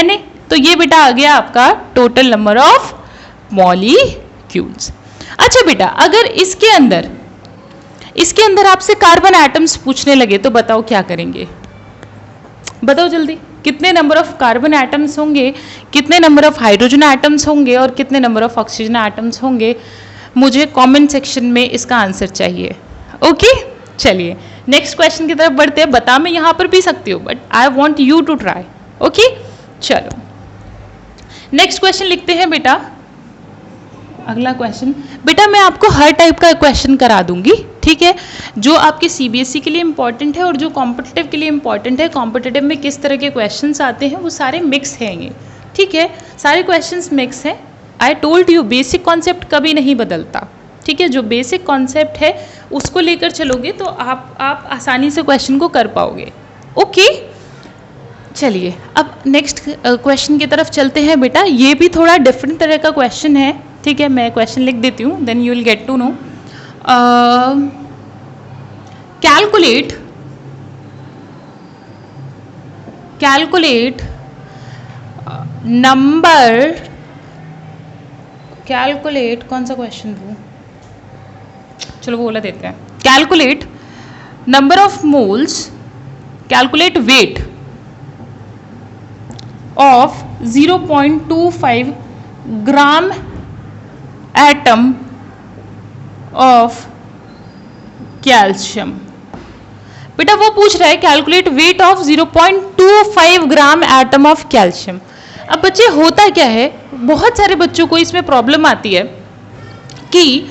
Na। तो ये बेटा आ गया आपका टोटल नंबर ऑफ मॉलिक्यूल्स। अच्छा बेटा, अगर इसके अंदर आपसे कार्बन एटम्स पूछने लगे तो बताओ क्या करेंगे? बताओ जल्दी, कितने नंबर ऑफ कार्बन एटम्स होंगे, कितने नंबर ऑफ हाइड्रोजन एटम्स होंगे और कितने नंबर ऑफ ऑक्सीजन एटम्स होंगे? मुझे कमेंट सेक्शन में इसका आंसर चाहिए। ओके, चलिए नेक्स्ट क्वेश्चन की तरफ बढ़ते हैं। बता मैं यहाँ पर भी सकती हूँ but I want you to try. Okay, चलो नेक्स्ट क्वेश्चन लिखते हैं बेटा। अगला क्वेश्चन बेटा, मैं आपको हर टाइप का क्वेश्चन करा दूंगी, ठीक है, जो आपके सीबीएसई के लिए इंपॉर्टेंट है और जो कॉम्पिटिटिव के लिए इंपॉर्टेंट है। कॉम्पिटिटिव में किस तरह के क्वेश्चंस आते हैं वो सारे मिक्स हैं ये, ठीक है, सारे क्वेश्चंस मिक्स हैं। I told you basic concept कभी नहीं बदलता, ठीक है, जो बेसिक कॉन्सेप्ट है उसको लेकर चलोगे तो आप आसानी से क्वेश्चन को कर पाओगे। ओके, चलिए अब नेक्स्ट क्वेश्चन की तरफ चलते हैं बेटा। ये भी थोड़ा डिफरेंट तरह का क्वेश्चन है, ठीक है, मैं क्वेश्चन लिख देती हूँ, then you will get to know. Calculate number, calculate कौन सा क्वेश्चन दूँ, चलो वो वाला देते हैं। Calculate number of moles, calculate weight of 0.25 gram atom of calcium. बेटा वो पूछ रहा है calculate weight of 0.25 gram atom of calcium. अब बच्चे होता क्या है, बहुत सारे बच्चों को इसमें प्रॉब्लम आती है कि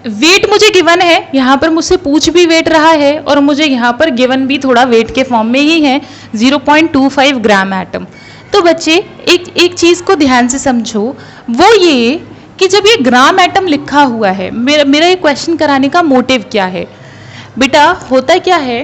वेट मुझे गिवन है, यहाँ पर मुझसे पूछ भी वेट रहा है और मुझे यहाँ पर गिवन भी थोड़ा वेट के फॉर्म में ही है 0.25 ग्राम एटम। तो बच्चे एक चीज़ को ध्यान से समझो, वो ये कि जब ये ग्राम एटम लिखा हुआ है, मेरा ये क्वेश्चन कराने का मोटिव क्या है बेटा? होता क्या है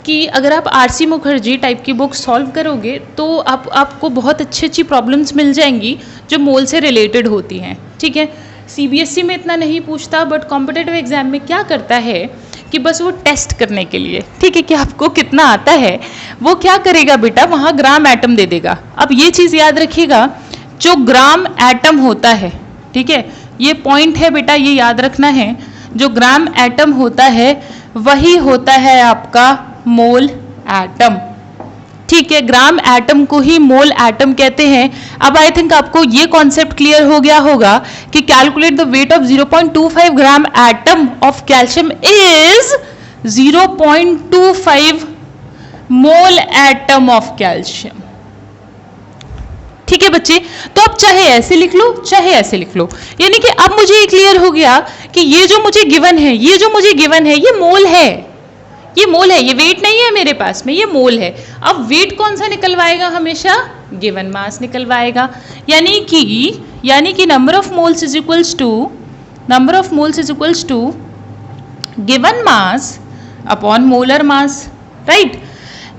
कि अगर आप आरसी मुखर्जी टाइप की बुक सॉल्व करोगे तो आपको बहुत अच्छी प्रॉब्लम्स मिल जाएंगी जो मोल से रिलेटेड होती हैं, ठीक है। सीबीएसई में इतना नहीं पूछता बट कॉम्पिटिटिव एग्जाम में क्या करता है कि बस वो टेस्ट करने के लिए, ठीक है, कि आपको कितना आता है, वो क्या करेगा बेटा, वहाँ ग्राम एटम दे देगा। अब ये चीज़ याद रखिएगा, जो ग्राम एटम होता है, ठीक है, ये पॉइंट है बेटा, ये याद रखना है, जो ग्राम एटम होता है वही होता है आपका मोल एटम, ठीक है। ग्राम एटम को ही मोल एटम कहते हैं। अब आई थिंक आपको ये कॉन्सेप्ट क्लियर हो गया होगा कि calculate the weight of 0.25 gram atom of calcium is 0.25 mole atom of calcium, ठीक है बच्चे। तो अब चाहे ऐसे लिख लो चाहे ऐसे लिख लो, यानी कि अब मुझे ये क्लियर हो गया कि ये जो मुझे गिवन है, ये जो मुझे गिवन है, ये मोल है, ये मोल है, ये वेट नहीं है मेरे पास में, ये मोल है। अब वेट कौन सा निकलवाएगा, हमेशा गिवन मास निकलवाएगा, यानी कि number of moles is equals to given mass upon molar mass, right.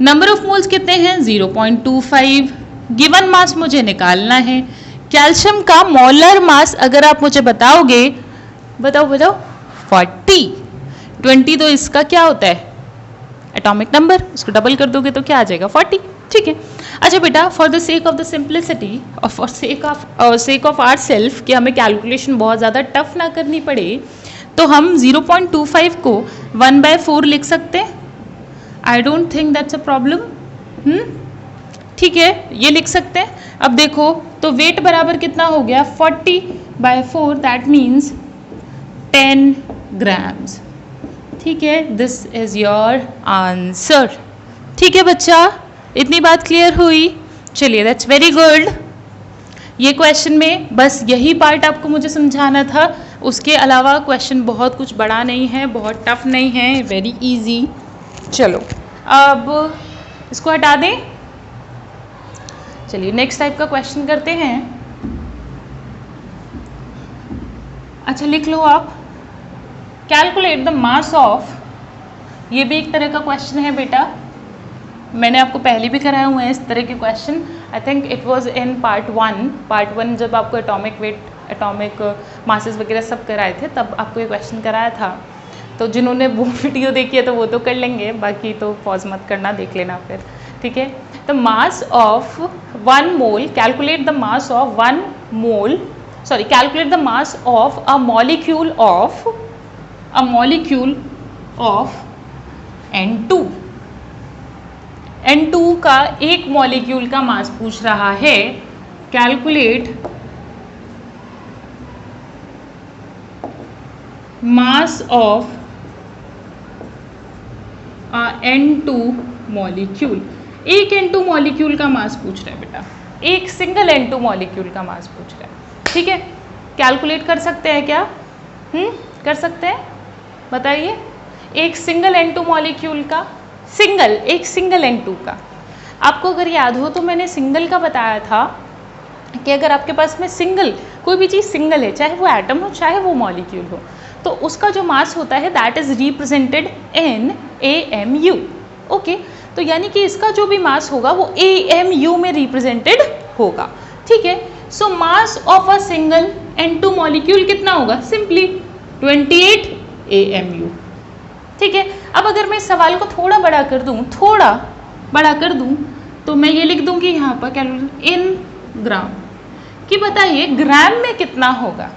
Number of moles कितने हैं, 0.25, गिवन मास मुझे निकालना है। कैल्शियम का मोलर मास अगर आप मुझे बताओगे, बताओ 40, 20 तो इसका क्या होता है, एटॉमिक नंबर, उसको डबल कर दोगे तो क्या आ जाएगा, 40, ठीक है। अच्छा बेटा, for the sake of the simplicity और for sake of our self, कि हमें कैलकुलेशन बहुत ज़्यादा टफ ना करनी पड़े, तो हम 0.25 को 1/4 लिख सकते हैं। आई don't think that's a problem, ठीक है, ये लिख सकते हैं। अब देखो तो वेट बराबर कितना हो गया, 40/4, दैट मीन्स 10 ग्राम्स, ठीक है। दिस इज योर आंसर, ठीक है बच्चा, इतनी बात क्लियर हुई। चलिए, दैट्स वेरी गुड। ये क्वेश्चन में बस यही पार्ट आपको मुझे समझाना था, उसके अलावा क्वेश्चन बहुत कुछ बड़ा नहीं है, बहुत टफ नहीं है, वेरी इजी। चलो अब इसको हटा दें। चलिए नेक्स्ट टाइप का क्वेश्चन करते हैं। अच्छा लिख लो आप, कैलकुलेट द मास ऑफ, ये भी एक तरह का क्वेश्चन है बेटा, मैंने आपको पहले भी कराए हुए हैं इस तरह के question. I think it was in part one जब आपको एटॉमिक वेट, एटॉमिक मासेस वगैरह सब कराए थे, तब आपको ये क्वेश्चन कराया था। तो जिन्होंने वो वीडियो देखी है तो वो तो कर लेंगे, बाकी तो पॉज मत करना, देख लेना फिर, ठीक है। The mass of 1 mole, calculate the mass of 1 mole, sorry calculate the mass of a molecule of N2। N2 का एक मॉलिक्यूल का मास पूछ रहा है, calculate mass of N2 molecule. एक N2 मॉलिक्यूल का मास पूछ रहा है बेटा, एक सिंगल N2 मॉलिक्यूल का मास पूछ रहा है, ठीक है। कैलकुलेट कर सकते हैं क्या, कर सकते हैं, बताइए। एक सिंगल N2 मॉलिक्यूल का, एक सिंगल N2 का, आपको अगर याद हो तो मैंने सिंगल का बताया था कि अगर आपके पास में सिंगल, कोई भी चीज़ सिंगल है, चाहे वो एटम हो चाहे वो मॉलिक्यूल हो, तो उसका जो मास होता है that is represented in AMU, okay. तो यानी कि इसका जो भी मास होगा वो AMU में रिप्रेजेंटेड होगा, ठीक है। So mass of a single N2 molecule कितना होगा, सिंपली 28 AMU, ठीक है। अब अगर मैं सवाल को थोड़ा बड़ा कर दूं, तो मैं ये लिख दूंगी यहाँ पर कैलकुलेट इन ग्राम, कि बताइए ग्राम में कितना होगा,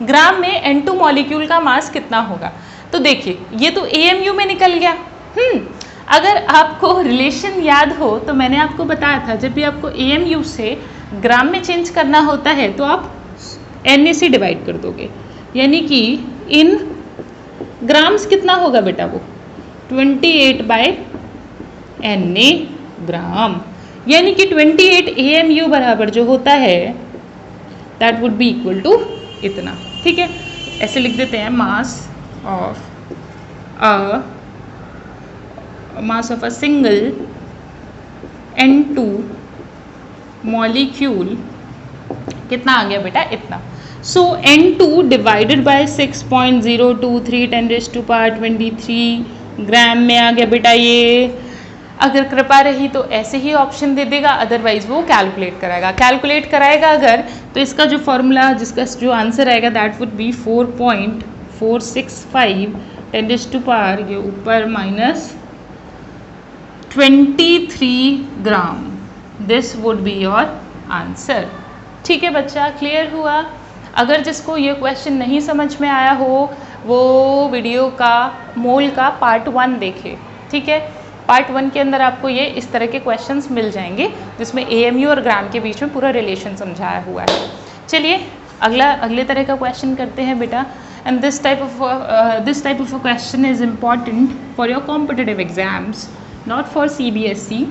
ग्राम में N2 मॉलिक्यूल का मास कितना होगा। तो देखिए ये तो AMU में निकल गया। अगर आपको रिलेशन याद हो तो मैंने आपको बताया था, जब भी आपको AMU से ग्राम में चेंज करना होता है तो आप NA से डिवाइड कर दोगे, यानी कि इन ग्राम्स कितना होगा बेटा, वो 28/NA ग्राम, यानी कि 28 AMU बराबर जो होता है that would be equal to इतना, ठीक है। ऐसे लिख देते हैं, mass of a single N2 molecule कितना आ गया बेटा, इतना। सो N2 डिवाइडेड बाय 6.023 10⁻23 ग्राम में आ गया बेटा ये। अगर कृपा रही तो ऐसे ही ऑप्शन दे देगा, अदरवाइज वो कैलकुलेट कराएगा अगर, तो इसका जो फॉर्मूला, जिसका जो आंसर आएगा दैट वुड बी 4.465 10⁻, ये ऊपर -23 gram. This would be your answer. ठीक है बच्चा, क्लियर हुआ? अगर जिसको ये क्वेश्चन नहीं समझ में आया हो वो वीडियो का मोल का पार्ट 1 देखे। ठीक है, पार्ट 1 के अंदर आपको ये इस तरह के क्वेश्चंस मिल जाएंगे जिसमें AMU और ग्राम के बीच में पूरा रिलेशन समझाया हुआ है। चलिए अगले तरह का क्वेश्चन करते हैं बेटा। And this type of a question is important for your competitive exams, not for CBSE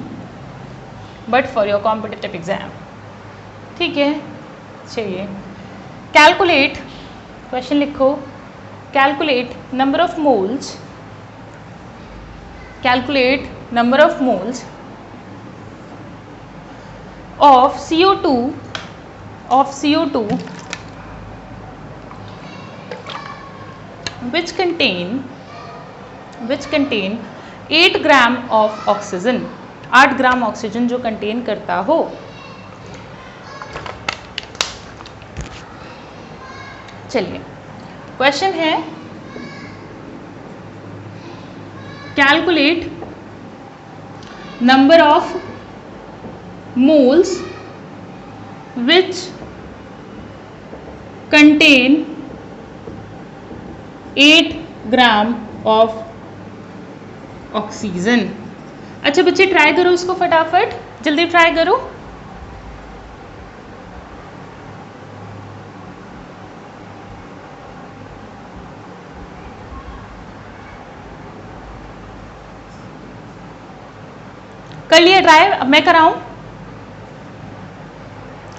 but for your competitive exam. ठीक है, चलिए कैलकुलेट, क्वेश्चन लिखो, calculate number of moles, calculate number of moles of CO2 which contain 8 gram of oxygen, 8 gram oxygen जो contain करता हो। चलिए question है calculate number of moles which contain 8 gram of oxygen. अच्छा बच्चे ट्राई करो इसको फटाफट, जल्दी ट्राई करो। कर लिया ट्राई? अब मैं कराऊं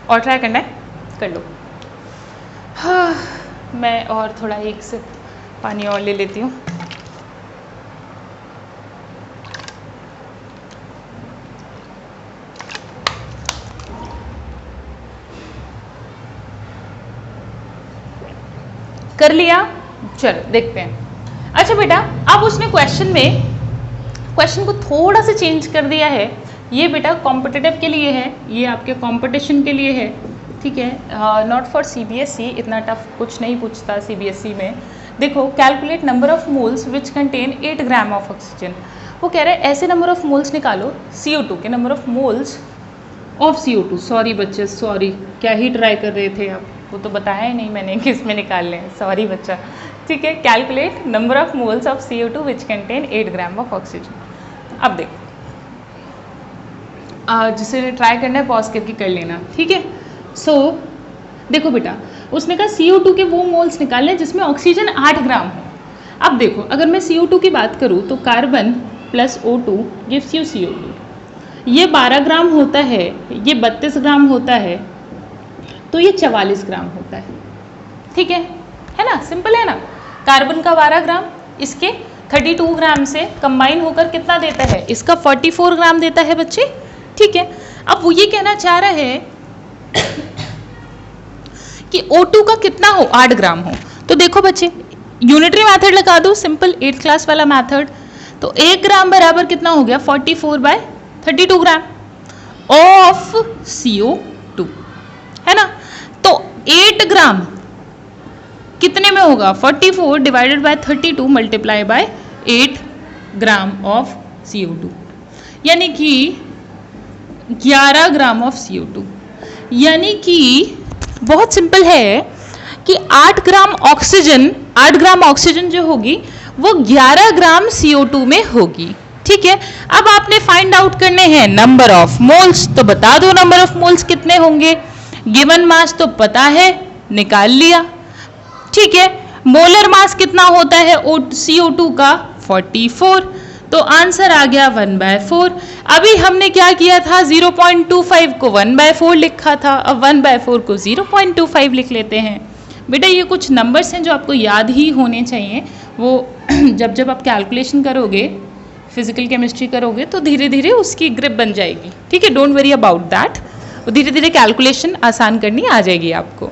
और ट्राई करना है? कर लो। हाँ, मैं और थोड़ा एक सिप पानी और ले लेती हूँ। कर लिया? चलो देखते हैं। अच्छा बेटा, अब उसने क्वेश्चन को थोड़ा सा चेंज कर दिया है। ये बेटा कॉम्पिटिटिव के लिए है, ये आपके कंपटीशन के लिए है। ठीक है, नॉट फॉर CBSE, इतना टफ कुछ नहीं पूछता CBSE में। देखो, calculate number of moles which contain 8 gram of oxygen. वो कह रहा है ऐसे नंबर ऑफ मोल्स निकालो CO2 के, number of moles of CO2। Sorry बच्चे, सॉरी, क्या ही ट्राई कर रहे थे आप, वो तो बताया ही नहीं मैंने किस में निकालने हैं। सॉरी बच्चा। ठीक है, calculate number of moles of CO2 which contain 8 gram of oxygen. अब देखो, जिसे ट्राई करना है पॉज करके कर लेना। ठीक है, सो देखो बेटा, उसने कहा CO2 के वो मोल्स निकालने जिसमें ऑक्सीजन 8 ग्राम हो। अब देखो, अगर मैं CO2 की बात करूँ तो carbon plus O2 gives you CO2। ये 12 ग्राम होता है, ये 32 ग्राम होता है, तो ये 44 ग्राम होता है। ठीक है ना? सिंपल है ना? कार्बन का 12 ग्राम इसके 32 ग्राम से कंबाइन होकर कितना देता है? इसका 44 ग्राम देता है बच्चे। ठीक है, अब वो ये कहना चाह रहा है कि O2 का कितना हो? 8 ग्राम हो। तो देखो बच्चे, यूनिटरी मेथड लगा दो, सिंपल 8th क्लास वाला मेथड। तो 1 ग्राम बराबर कितना हो गया? 44/32 ग्राम ऑफ CO2, है ना? तो 8 ग्राम कितने में होगा? 44 divided by 32 multiply by 8 gram of CO2, यानी कि 11 ग्राम ऑफ CO2। यानी कि बहुत सिंपल है कि 8 ग्राम ऑक्सीजन जो होगी वो 11 ग्राम CO2 में होगी। ठीक है, अब आपने फाइंड आउट करने हैं नंबर ऑफ मोल्स। तो बता दो नंबर ऑफ मोल्स कितने होंगे। गिवन मास तो पता है, निकाल लिया। ठीक है, मोलर मास कितना होता है CO2 का? 44। तो आंसर आ गया 1/4। अभी हमने क्या किया था? 0.25 को 1/4 लिखा था, अब 1/4 को 0.25 लिख लेते हैं। बेटा ये कुछ नंबर्स हैं जो आपको याद ही होने चाहिए। वो जब आप कैलकुलेशन करोगे, फिजिकल केमिस्ट्री करोगे, तो धीरे धीरे उसकी ग्रिप बन जाएगी। ठीक है, डोंट वरी अबाउट दैट। धीरे धीरे कैलकुलेशन आसान करनी आ जाएगी आपको।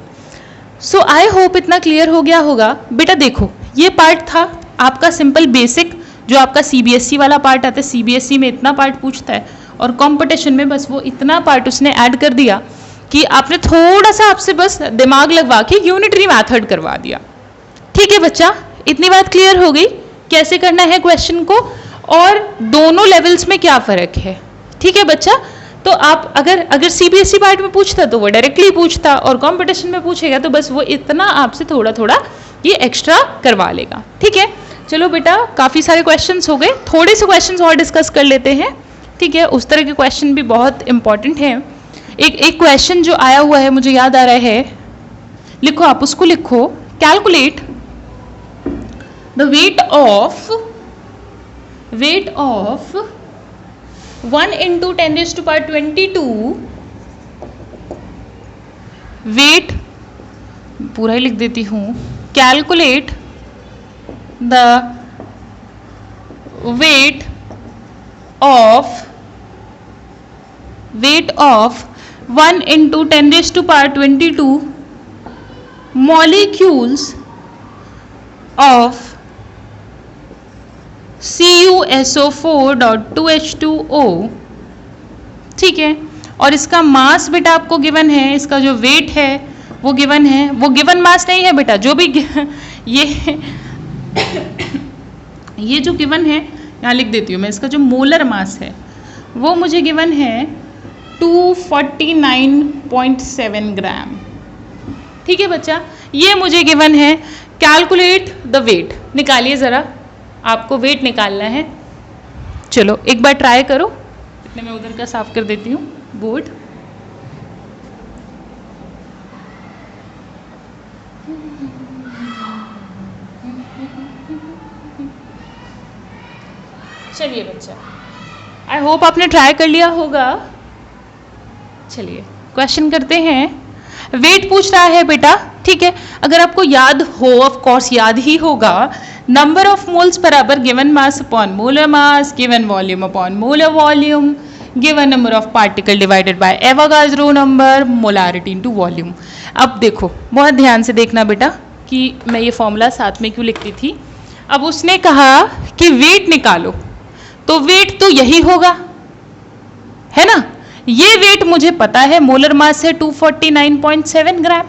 सो आई होप इतना क्लियर हो गया होगा। बेटा देखो, ये पार्ट था आपका सिंपल बेसिक, जो आपका CBSE वाला पार्ट आता है। CBSE में इतना पार्ट पूछता है और कंपटीशन में बस वो इतना पार्ट उसने ऐड कर दिया कि आपने थोड़ा सा आपसे बस दिमाग लगवा के यूनिटरी मेथड करवा दिया। ठीक है बच्चा, इतनी बात क्लियर हो गई। कैसे करना है क्वेश्चन को और दोनों लेवल्स में क्या फ़र्क है। ठीक है बच्चा, तो आप अगर सीबीएसई पार्ट में पूछता तो वो डायरेक्टली पूछता, और कंपटीशन में पूछेगा तो बस वो इतना आपसे थोड़ा थोड़ा ये एक्स्ट्रा करवा लेगा। ठीक है, चलो बेटा काफ़ी सारे क्वेश्चंस हो गए, थोड़े से क्वेश्चंस और डिस्कस कर लेते हैं। ठीक है, उस तरह के क्वेश्चन भी बहुत इंपॉर्टेंट हैं। एक क्वेश्चन जो आया हुआ है मुझे याद आ रहा है, लिखो आप उसको लिखो, calculate the weight of 1 into 10⁻22 weight, पूरा ही लिख देती हूँ, calculate the weight of 1 into 10⁻22 molecules of CuSO4.2H2O। ठीक है, और इसका मास बेटा आपको गिवन है, इसका जो वेट है वो गिवन है, वो गिवन मास नहीं है बेटा, जो भी ये जो गिवन है यहाँ लिख देती हूँ मैं, इसका जो मोलर मास है वो मुझे गिवन है 249.7 ग्राम। ठीक है बच्चा, ये मुझे गिवन है। कैलकुलेट द वेट, निकालिए ज़रा, आपको वेट निकालना है। चलो एक बार ट्राई करो, इतने मैं उधर का साफ कर देती हूँ बोर्ड। चलिए बच्चा, आई होप आपने ट्राई कर लिया होगा। चलिए क्वेश्चन करते हैं। वेट पूछ रहा है बेटा, ठीक है, अगर आपको याद हो, ऑफ कोर्स याद ही होगा, नंबर ऑफ मोल्स बराबर given mass upon molar mass, given volume upon molar volume, given number of particle divided by Avogadro number, molarity into volume. अब देखो, बहुत ध्यान से देखना बेटा कि मैं ये फॉर्मूला साथ में क्यों लिखती थी। अब उसने कहा कि वेट निकालो, तो वेट तो यही होगा, है ना। ये वेट मुझे पता है, मोलर मास है 249.7 ग्राम।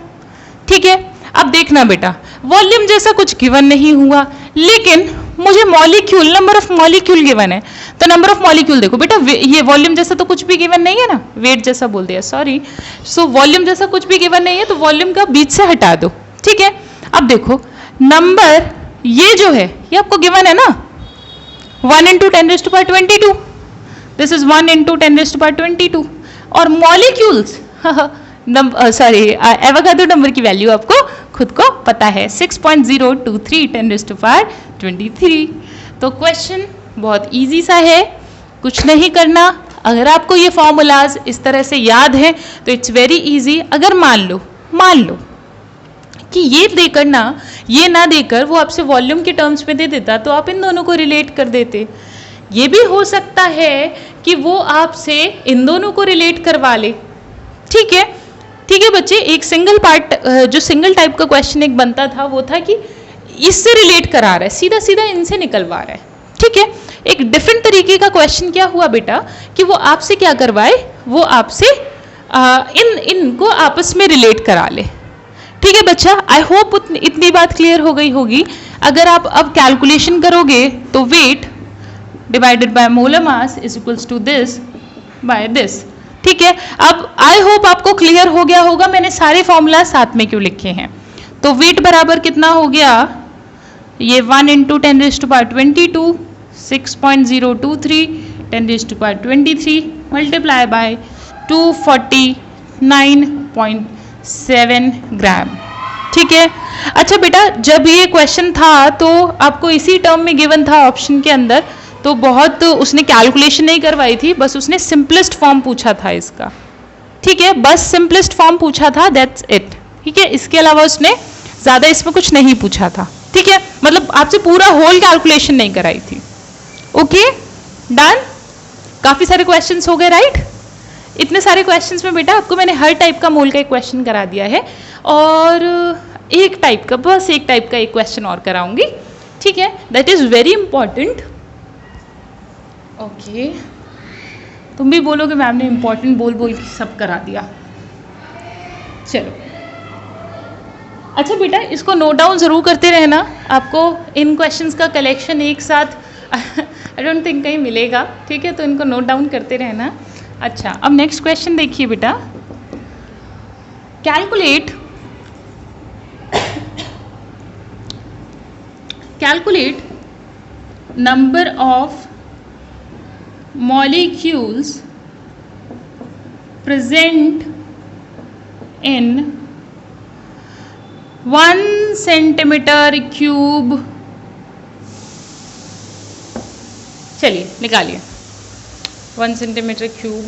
ठीक है, अब देखना बेटा, वॉल्यूम जैसा कुछ गिवन नहीं हुआ, लेकिन मुझे molecule, number of molecule given है, तो नंबर ऑफ मॉलिक्यूल देखो बेटा, ये वॉल्यूम जैसा तो कुछ भी गिवन नहीं है ना, वेट जैसा बोल दिया, सॉरी। सो वॉल्यूम जैसा कुछ भी गिवन नहीं है, तो वॉल्यूम का बीच से हटा दो। ठीक है, अब देखो नंबर ये जो है ये आपको गिवन है ना, 1 into 10⁻22, दिस इज 1 into 10⁻22, और मॉलिक्यूल्स सॉरी एवोगाड्रो नंबर की वैल्यू आपको खुद को पता है, 6.023 10⁻23। तो क्वेश्चन बहुत इजी सा है, कुछ नहीं करना। अगर आपको ये फॉर्मूलाज इस तरह से याद है तो इट्स वेरी इजी। अगर मान लो कि ये देकर ना, ये ना देकर वो आपसे वॉल्यूम के टर्म्स में दे देता, तो आप इन दोनों को रिलेट कर देते। ये भी हो सकता है कि वो आपसे इन दोनों को रिलेट करवा ले। ठीक है बच्चे, एक सिंगल पार्ट, जो सिंगल टाइप का क्वेश्चन एक बनता था, वो था कि इससे रिलेट करा रहा है, सीधा सीधा इनसे निकलवा रहा है। ठीक है, एक डिफरेंट तरीके का क्वेश्चन क्या हुआ बेटा कि वो आपसे क्या करवाए, वो आपसे इनको आपस में रिलेट करा ले। ठीक है बच्चा, आई होप इतनी बात क्लियर हो गई होगी। अगर आप अब कैलकुलेशन करोगे तो weight divided by molar mass is equals to this by this. ठीक है, अब आई होप आपको क्लियर हो गया होगा मैंने सारे फॉर्मूला साथ में क्यों लिखे हैं। तो वेट बराबर कितना हो गया, ये 1 into 10⁻22, 6.023 10⁻23 मल्टीप्लाई बाय 249.7 ग्राम। ठीक है, अच्छा बेटा, जब ये क्वेश्चन था तो आपको इसी टर्म में गिवन था ऑप्शन के अंदर, तो बहुत उसने कैलकुलेशन नहीं करवाई थी, बस उसने सिंपलेस्ट फॉर्म पूछा था इसका। ठीक है, बस सिंपलेस्ट फॉर्म पूछा था, दैट्स इट। ठीक है, इसके अलावा उसने ज़्यादा इसमें कुछ नहीं पूछा था। ठीक है, मतलब आपसे पूरा होल कैलकुलेशन नहीं कराई थी। ओके डन, काफ़ी सारे क्वेश्चंस हो गए, राइट। इतने सारे क्वेश्चंस में बेटा आपको मैंने हर टाइप का मोल का एक क्वेश्चन करा दिया है, और एक टाइप का, बस एक टाइप का एक क्वेश्चन और कराऊंगी। ठीक है, that is very important. Okay, तुम भी बोलोगे मैम ने इंपॉर्टेंट बोल बोल के सब करा दिया। चलो अच्छा बेटा, इसको नोट डाउन ज़रूर करते रहना, आपको इन क्वेश्चंस का कलेक्शन एक साथ आई डोंट थिंक कहीं मिलेगा, ठीक है, तो इनको नोट डाउन करते रहना। अच्छा, अब नेक्स्ट क्वेश्चन देखिए बेटा, calculate number of molecules present in 1 centimetre cube. चलिए निकालिए, 1 सेंटीमीटर क्यूब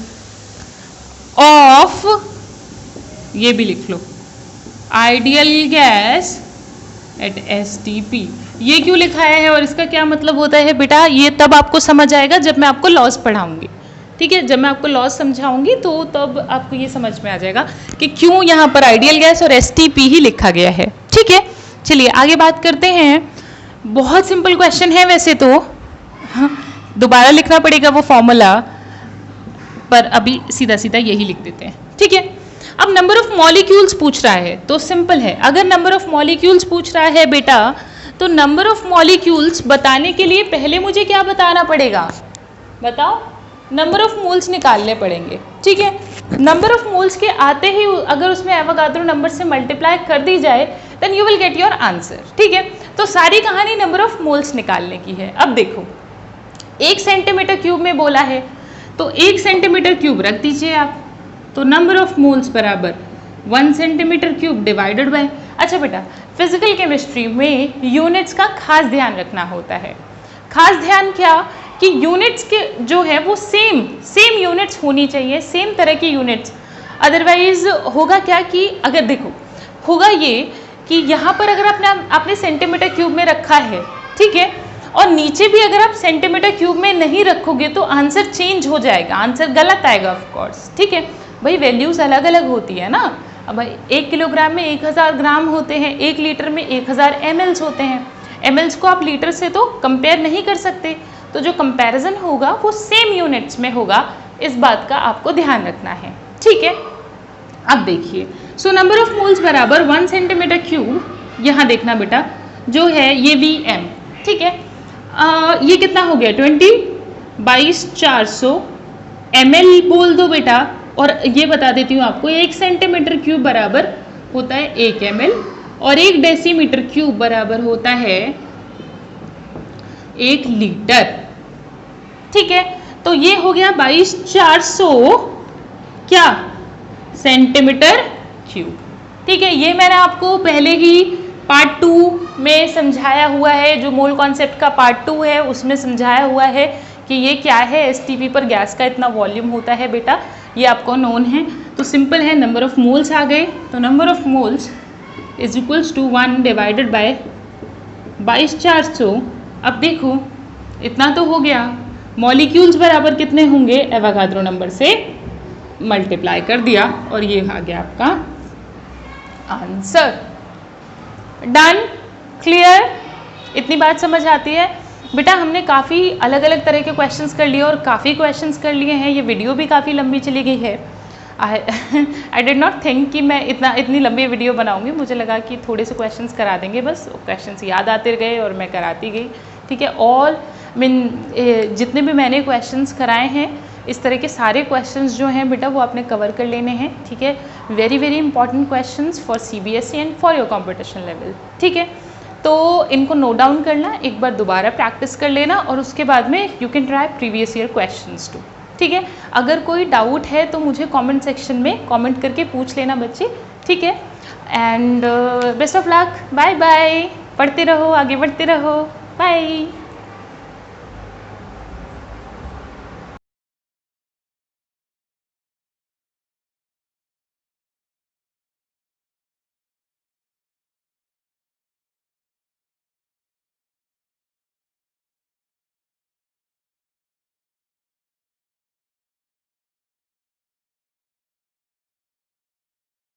ऑफ, ये भी लिख लो, आइडियल गैस एट STP। ये क्यों लिखाया है और इसका क्या मतलब होता है बेटा, ये तब आपको समझ आएगा जब मैं आपको लॉस पढ़ाऊंगी, ठीक है, जब मैं आपको लॉस समझाऊंगी तो तब आपको ये समझ में आ जाएगा कि क्यों यहाँ पर आइडियल गैस और STP ही लिखा गया है, ठीक है। चलिए आगे बात करते हैं। बहुत सिंपल क्वेश्चन है वैसे तो, हाँ, दोबारा लिखना पड़ेगा वो फॉर्मूला, पर अभी सीधा सीधा यही लिख देते हैं, ठीक है। अब नंबर ऑफ मॉलिक्यूल्स पूछ रहा है तो सिंपल है, अगर नंबर ऑफ मॉलिक्यूल्स पूछ रहा है बेटा तो नंबर ऑफ मॉलिक्यूल्स बताने के लिए पहले मुझे क्या बताना पड़ेगा, बताओ, नंबर ऑफ मोल्स निकालने पड़ेंगे, ठीक है। नंबर ऑफ मोल्स के आते ही अगर उसमें एवोगाड्रो नंबर से मल्टीप्लाई कर दी जाए then you will get your answer, ठीक है। तो सारी कहानी नंबर ऑफ मोल्स निकालने की है। अब देखो, 1 सेंटीमीटर क्यूब में बोला है तो 1 सेंटीमीटर क्यूब रख दीजिए आप, तो नंबर ऑफ मोल्स बराबर 1 सेंटीमीटर क्यूब डिवाइडेड बाय। अच्छा बेटा, फिजिकल केमिस्ट्री में यूनिट्स का खास ध्यान रखना होता है। खास ध्यान क्या, कि यूनिट्स के जो है वो सेम यूनिट्स होनी चाहिए, सेम तरह की यूनिट्स, अदरवाइज होगा क्या कि अगर देखो होगा ये कि यहाँ पर अगर आपने सेंटीमीटर क्यूब में रखा है, ठीक है, और नीचे भी अगर आप सेंटीमीटर क्यूब में नहीं रखोगे तो आंसर चेंज हो जाएगा, आंसर गलत आएगा ऑफ कोर्स, ठीक है। भाई वैल्यूज़ अलग अलग होती है ना, अब भाई 1 किलोग्राम में 1000 ग्राम होते हैं, 1 लीटर में 1000 ml होते हैं, ml को आप लीटर से तो कंपेयर नहीं कर सकते, तो जो कंपैरिजन होगा वो सेम यूनिट्स में होगा, इस बात का आपको ध्यान रखना है, ठीक है। अब देखिए, सो नंबर ऑफ मोल्स बराबर 1 सेंटीमीटर क्यूब, यहाँ देखना बेटा जो है ये Vm, ठीक है, ये कितना हो गया 20/400 ml बोल दो बेटा, और ये बता देती हूँ आपको 1 सेंटीमीटर क्यूब बराबर होता है 1 ml और 1 डेसीमीटर क्यूब बराबर होता है 1 लीटर, ठीक है। तो ये हो गया 22,400 क्या सेंटीमीटर क्यूब, ठीक है। ये मैंने आपको पहले ही पार्ट 2 में समझाया हुआ है, जो मोल कॉन्सेप्ट का पार्ट 2 है उसमें समझाया हुआ है कि ये क्या है, STP पर गैस का इतना वॉल्यूम होता है बेटा, ये आपको नोन है। तो सिंपल है, नंबर ऑफ मोल्स आ गए, तो number of moles is equals to 1 divided by 22,400। अब देखो इतना तो हो गया, मॉलिक्यूल्स बराबर कितने होंगे, एवोगाड्रो नंबर से मल्टीप्लाई कर दिया और ये आ गया आपका आंसर। डन, क्लियर, इतनी बात समझ आती है बेटा। हमने काफ़ी अलग अलग तरह के क्वेश्चंस कर लिए और काफ़ी क्वेश्चंस कर लिए हैं, ये वीडियो भी काफ़ी लंबी चली गई है। आई डिड नॉट थिंक कि मैं इतनी लंबी वीडियो बनाऊंगी, मुझे लगा कि थोड़े से क्वेश्चंस करा देंगे, बस क्वेश्चंस याद आते गए और मैं कराती गई, ठीक है। ऑल जितने भी मैंने क्वेश्चंस कराए हैं इस तरह के सारे क्वेश्चंस जो हैं बेटा वो आपने कवर कर लेने हैं, ठीक है। Very very important questions for CBSE and for your competition level, ठीक है। तो इनको नोट डाउन करना, एक बार दोबारा प्रैक्टिस कर लेना और उसके बाद में you can try previous year questions too, ठीक है। अगर कोई डाउट है तो मुझे कमेंट सेक्शन में कमेंट करके पूछ लेना बच्चे, ठीक है। And best of luck, bye bye, पढ़ते रहो, आगे बढ़ते रहो, बाय।